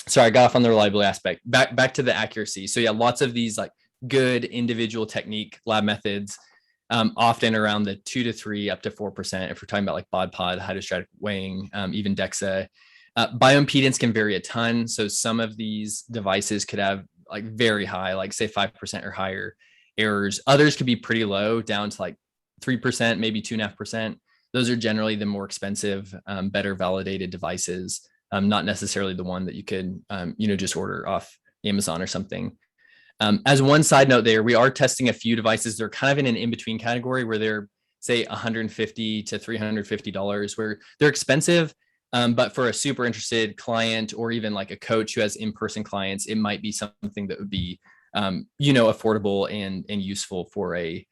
sorry, I got off on the reliability aspect. Back to the accuracy. So yeah, lots of these like good individual technique lab methods, often around the 2 to 3 up to 4%. If we're talking about like BodPod, hydrostatic weighing, even DEXA. Bioimpedance can vary a ton. So some of these devices could have like very high, like say 5% or higher errors. Others could be pretty low, down to like 3%, maybe 2.5%. Those are generally the more expensive, better validated devices, not necessarily the one that you could, just order off Amazon or something. As one side note there, we are testing a few devices. They're kind of in an in-between category where they're, say, $150 to $350, where they're expensive, but for a super interested client, or even like a coach who has in-person clients, it might be something that would be, affordable and useful for a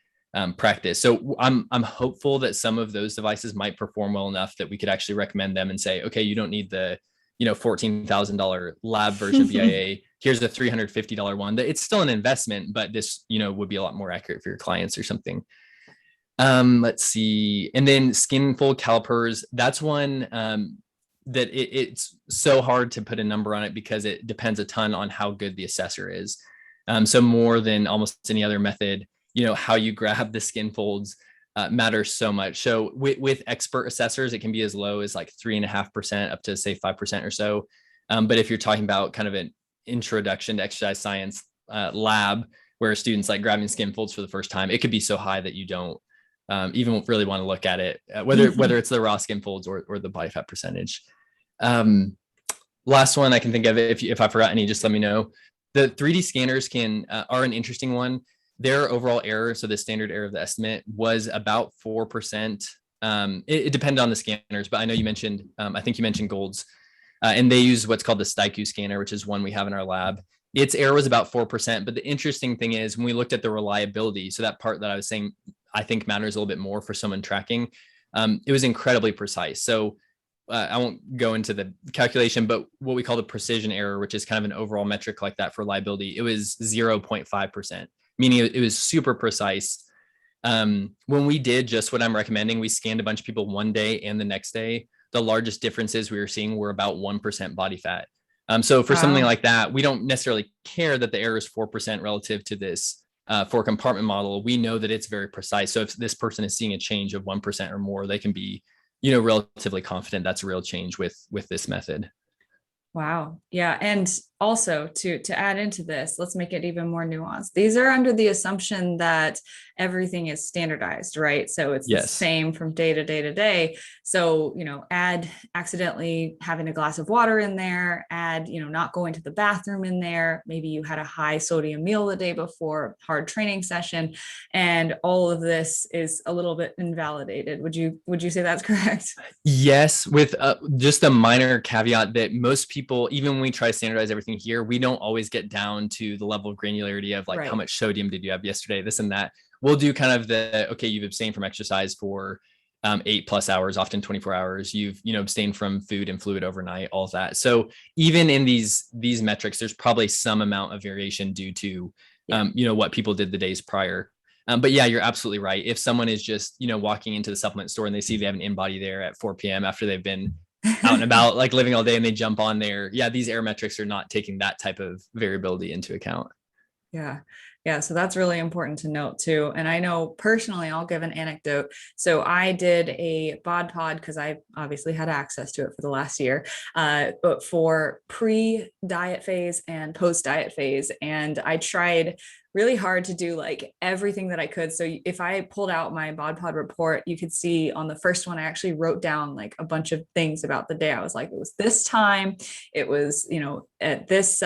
practice. So I'm hopeful that some of those devices might perform well enough that we could actually recommend them and say, okay, you don't need the, $14,000 lab version of BIA. Here's the $350 one. That it's still an investment, but this, would be a lot more accurate for your clients or something. Let's see. And then skin fold calipers. That's one that it's so hard to put a number on it because it depends a ton on how good the assessor is. So more than almost any other method, how you grab the skin folds matters so much. So with expert assessors, it can be as low as like 3.5% up to say 5% or so. But if you're talking about kind of an introduction to exercise science, lab where students like grabbing skin folds for the first time, it could be so high that you don't even really want to look at it, whether it's the raw skin folds or the body fat percentage. Last one I can think of, if I forgot any, just let me know. The 3D scanners are an interesting one. Their overall error, so the standard error of the estimate, was about 4%. It depended on the scanners, but I know you mentioned, I think you mentioned Gold's, and they use what's called the STIQ scanner, which is one we have in our lab. Its error was about 4%. But the interesting thing is when we looked at the reliability, so that part that I was saying, I think matters a little bit more for someone tracking, it was incredibly precise. So I won't go into the calculation, but what we call the precision error, which is kind of an overall metric like that for reliability, it was 0.5%, meaning it was super precise. When we did just what I'm recommending, we scanned a bunch of people one day and the next day. The largest differences we were seeing were about 1% body fat. So for something like that, we don't necessarily care that the error is 4% relative to this 4-compartment model. We know that it's very precise. So if this person is seeing a change of 1% or more, they can be, relatively confident that's a real change with this method. Wow. Yeah. And also to add into this, let's make it even more nuanced. These are under the assumption that everything is standardized, right? So it's the same from day to day to day. So, add accidentally having a glass of water in there, add, not going to the bathroom in there. Maybe you had a high sodium meal the day before, hard training session, and all of this is a little bit invalidated. Would you say that's correct? Yes, with just a minor caveat that most people, even when we try to standardize everything here, we don't always get down to the level of granularity of like how much sodium did you have yesterday, this and that. We'll do kind of okay, you've abstained from exercise for 8+ hours, often 24 hours. You've, abstained from food and fluid overnight, all of that. So even in these metrics, there's probably some amount of variation due to, what people did the days prior. But yeah, you're absolutely right. If someone is just, walking into the supplement store and they see they have an InBody there at 4 p.m. after they've been out and about, like living all day, and they jump on there. Yeah, these error metrics are not taking that type of variability into account. Yeah. Yeah. So that's really important to note too. And I know personally, I'll give an anecdote. So I did a BodPod because I obviously had access to it for the last year, but for pre-diet phase and post-diet phase. And I tried really hard to do like everything that I could. So if I pulled out my BodPod report, you could see on the first one, I actually wrote down like a bunch of things about the day. I was like, it was this time, it was, at this,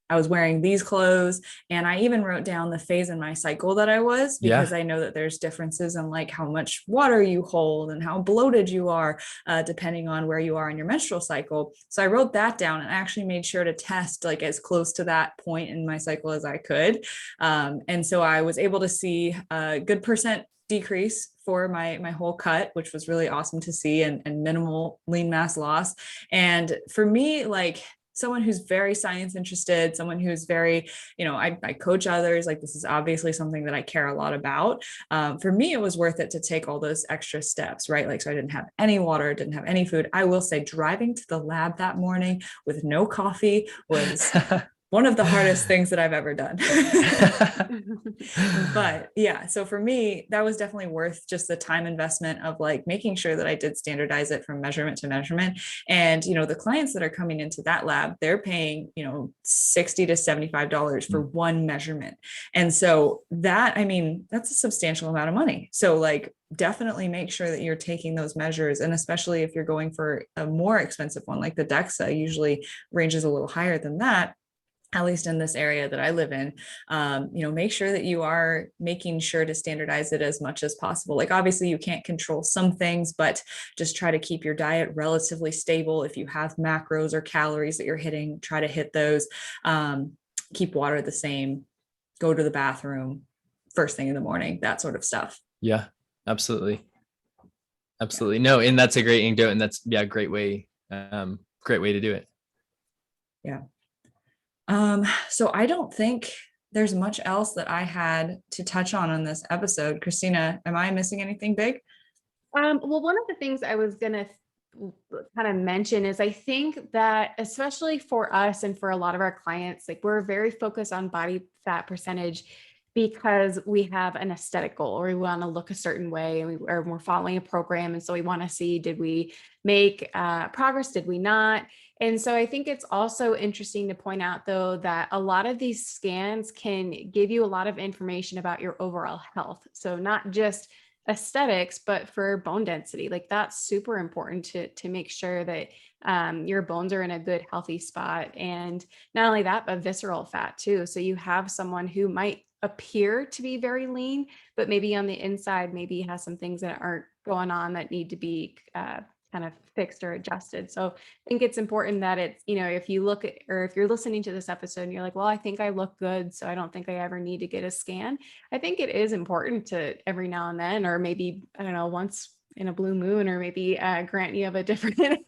I was wearing these clothes, and I even wrote down the phase in my cycle that I was, because I know that there's differences in like how much water you hold and how bloated you are, depending on where you are in your menstrual cycle. So I wrote that down and actually made sure to test like as close to that point in my cycle as I could. And so I was able to see a good percent decrease for my whole cut, which was really awesome to see, and minimal lean mass loss. And for me, like, someone who's very science interested, someone who's very, I coach others, like this is obviously something that I care a lot about. For me, it was worth it to take all those extra steps, right? Like, so I didn't have any water, didn't have any food. I will say driving to the lab that morning with no coffee was one of the hardest things that I've ever done. But yeah, so for me, that was definitely worth just the time investment of like making sure that I did standardize it from measurement to measurement. And, the clients that are coming into that lab, they're paying, $60 to $75 for one measurement. And so that's a substantial amount of money. So like, definitely make sure that you're taking those measures. And especially if you're going for a more expensive one, like the DEXA usually ranges a little higher than that, at least in this area that I live in, make sure that you are making sure to standardize it as much as possible. Like, obviously you can't control some things, but just try to keep your diet relatively stable. If you have macros or calories that you're hitting, try to hit those. Keep water the same, go to the bathroom first thing in the morning, that sort of stuff. Yeah, absolutely. Absolutely. No, and that's a great anecdote, and that's a great way to do it. Yeah. So I don't think there's much else that I had to touch on in this episode. Christina, am I missing anything big? Well, one of the things I was going to kind of mention is I think that especially for us and for a lot of our clients, like we're very focused on body fat percentage because we have an aesthetic goal, or we want to look a certain way, and we're following a program. And so we want to see, did we make progress? Did we not? And so I think it's also interesting to point out, though, that a lot of these scans can give you a lot of information about your overall health. So not just aesthetics, but for bone density, like that's super important to make sure that your bones are in a good, healthy spot. And not only that, but visceral fat too. So you have someone who might appear to be very lean, but maybe on the inside, maybe has some things that aren't going on that need to be kind of fixed or adjusted. So I think it's important that it's, if you look at, or if you're listening to this episode and you're like, well, I think I look good, so I don't think I ever need to get a scan. I think it is important to every now and then, or maybe, I don't know, once in a blue moon, or maybe Grant, you have a different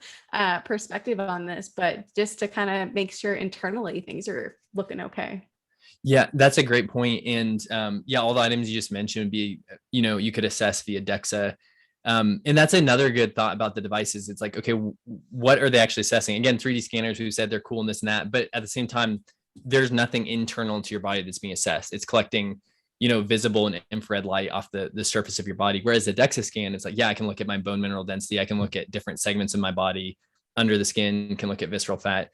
perspective on this, but just to kind of make sure internally things are looking okay. Yeah, that's a great point. And yeah, all the items you just mentioned would be, you could assess via DEXA. And that's another good thought about the devices. It's like, okay, what are they actually assessing? Again, 3D scanners who said they're cool and this and that, but at the same time, there's nothing internal to your body that's being assessed. It's collecting, visible and infrared light off the surface of your body. Whereas the DEXA scan, it's like, yeah, I can look at my bone mineral density. I can look at different segments of my body under the skin, can look at visceral fat.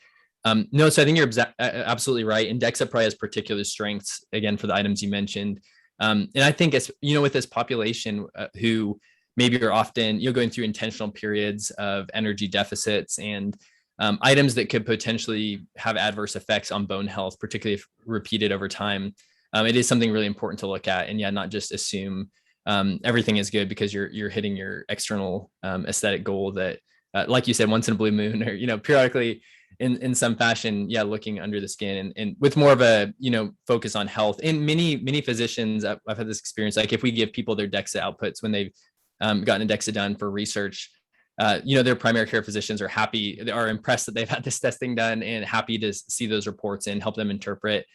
No, so I think you're absolutely right. And DEXA probably has particular strengths, again, for the items you mentioned. And I think it's, with this population who maybe are often, going through intentional periods of energy deficits and items that could potentially have adverse effects on bone health, particularly if repeated over time. It is something really important to look at, and yeah, not just assume everything is good because you're hitting your external aesthetic goal that, like you said, once in a blue moon, or periodically in some fashion, yeah, looking under the skin and with more of a focus on health. And many physicians, I've had this experience. Like if we give people their DEXA outputs when they've gotten a DEXA done for research, their primary care physicians are happy, they are impressed that they've had this testing done and happy to see those reports and help them interpret.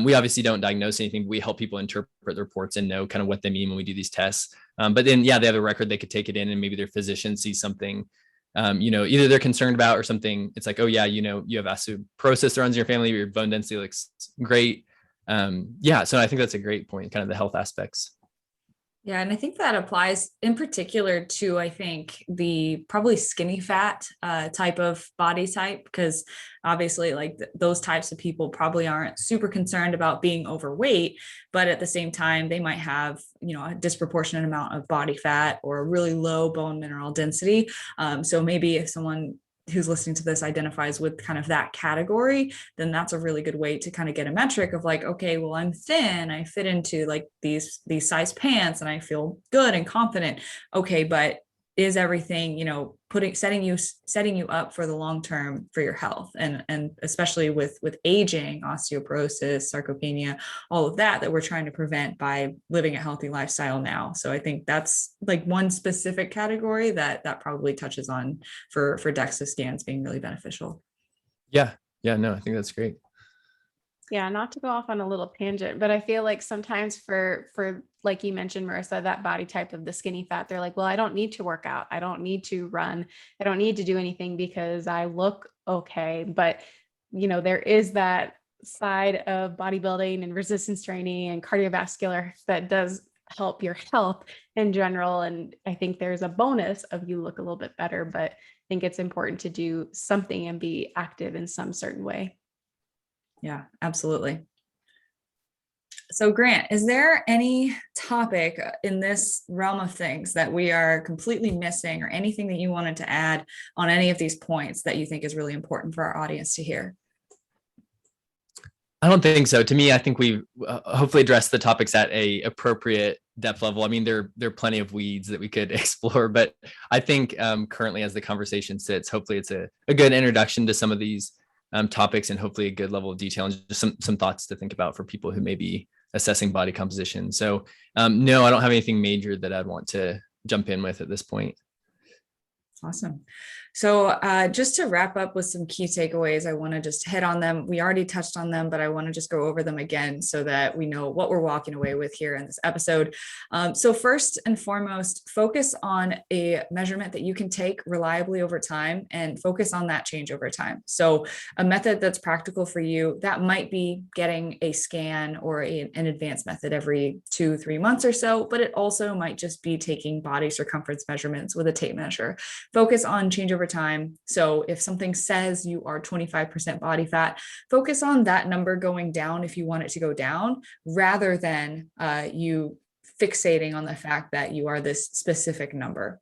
We obviously don't diagnose anything, but we help people interpret the reports and know kind of what they mean when we do these tests. But then, yeah, they have a record, they could take it in and maybe their physician sees something, either they're concerned about or something. It's like, oh yeah, you have osteoporosis that runs in your family, your bone density looks great. Yeah, so I think that's a great point, kind of the health aspects. Yeah, and I think that applies in particular to, I think, the probably skinny fat type of body type, because obviously like those types of people probably aren't super concerned about being overweight, but at the same time, they might have, a disproportionate amount of body fat or a really low bone mineral density. So maybe if someone who's listening to this identifies with kind of that category, then that's a really good way to kind of get a metric of like, okay, well, I'm thin, I fit into like these size pants and I feel good and confident. Okay, but is everything, setting you up for the long term for your health, and especially with aging, osteoporosis, sarcopenia, all of that we're trying to prevent by living a healthy lifestyle now. So I think that's like one specific category that probably touches on for DEXA scans being really beneficial. Yeah, no, I think that's great. Yeah, not to go off on a little tangent, but I feel like sometimes for like you mentioned, Marissa, that body type of the skinny fat, they're like, well, I don't need to work out. I don't need to run. I don't need to do anything because I look okay. But, there is that side of bodybuilding and resistance training and cardiovascular that does help your health in general. And I think there's a bonus of you look a little bit better, but I think it's important to do something and be active in some certain way. Yeah, absolutely. So Grant, is there any topic in this realm of things that we are completely missing, or anything that you wanted to add on any of these points that you think is really important for our audience to hear? I don't think so. To me, I think we've hopefully addressed the topics at a appropriate depth level. I mean, there are plenty of weeds that we could explore, but I think currently as the conversation sits, hopefully it's a good introduction to some of these topics, and hopefully a good level of detail and just some thoughts to think about for people who may be assessing body composition. So no, I don't have anything major that I'd want to jump in with at this point. Awesome. So just to wrap up with some key takeaways, I want to just hit on them. We already touched on them, but I want to just go over them again so that we know what we're walking away with here in this episode. So first and foremost, focus on a measurement that you can take reliably over time, and focus on that change over time. So a method that's practical for you, that might be getting a scan or an advanced method every 2-3 months or so, but it also might just be taking body circumference measurements with a tape measure. Focus on change over time. So if something says you are 25% body fat, focus on that number going down if you want it to go down, rather than you fixating on the fact that you are this specific number.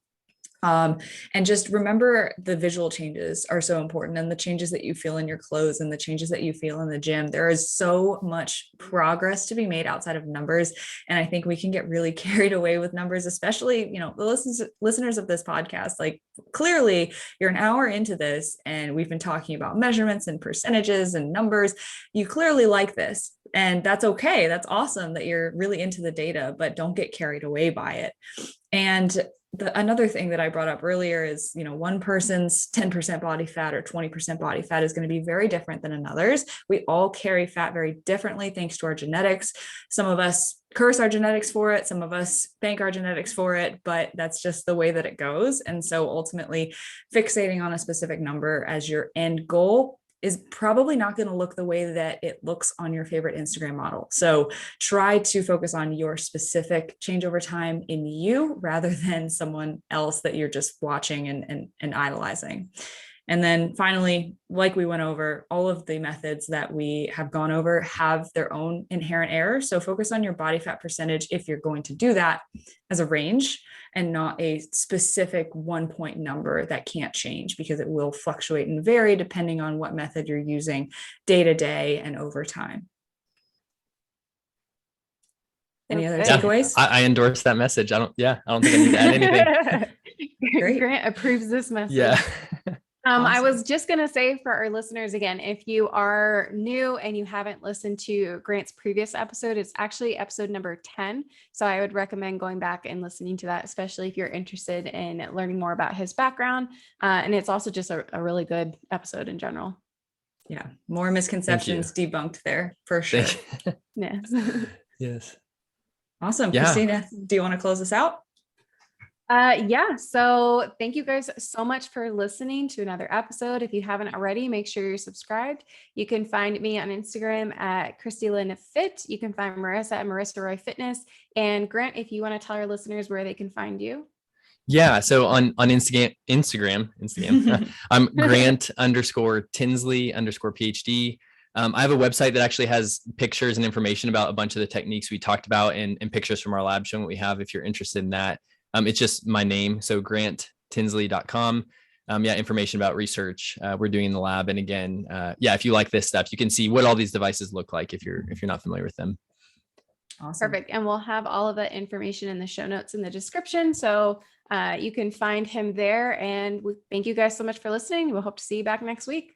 And just remember, the visual changes are so important, and the changes that you feel in your clothes and the changes that you feel in the gym. There is so much progress to be made outside of numbers. And I think we can get really carried away with numbers, especially, the listeners of this podcast. Like, clearly you're an hour into this and we've been talking about measurements and percentages and numbers. You clearly like this, and that's okay. That's awesome that you're really into the data, but don't get carried away by it. And another thing that I brought up earlier is, one person's 10% body fat or 20% body fat is going to be very different than another's. We all carry fat very differently thanks to our genetics. Some of us curse our genetics for it. Some of us thank our genetics for it, but that's just the way that it goes. And so ultimately, fixating on a specific number as your end goal is probably not going to look the way that it looks on your favorite Instagram model. So try to focus on your specific change over time in you, rather than someone else that you're just watching and idolizing. And then finally, like we went over, all of the methods that we have gone over have their own inherent errors. So focus on your body fat percentage if you're going to do that as a range, and not a specific 1-point number that can't change, because it will fluctuate and vary depending on what method you're using day to day and over time. Any other takeaways? I endorse that message. I don't think I need to add anything. Great. Grant approves this message. Yeah. Awesome. I was just going to say for our listeners, again, if you are new and you haven't listened to Grant's previous episode, it's actually episode number 10. So I would recommend going back and listening to that, especially if you're interested in learning more about his background. And it's also just a really good episode in general. Yeah. More misconceptions debunked there for sure. Yes. Yes. Awesome. Yeah. Christina, do you want to close us out? So thank you guys so much for listening to another episode. If you haven't already, make sure you're subscribed. You can find me on Instagram at Christy Fit. You can find Marissa at Marissa Roy Fitness. And Grant, if you want to tell our listeners where they can find you. Yeah. So on Instagram, I'm Grant_Tinsley_PhD. I have a website that actually has pictures and information about a bunch of the techniques we talked about, and pictures from our lab showing what we have, if you're interested in that. It's just my name. So granttinsley.com. Information about research we're doing in the lab. And again, if you like this stuff, you can see what all these devices look like if you're not familiar with them. Awesome. Perfect. And we'll have all of that information in the show notes in the description. So you can find him there. And we thank you guys so much for listening. We'll hope to see you back next week.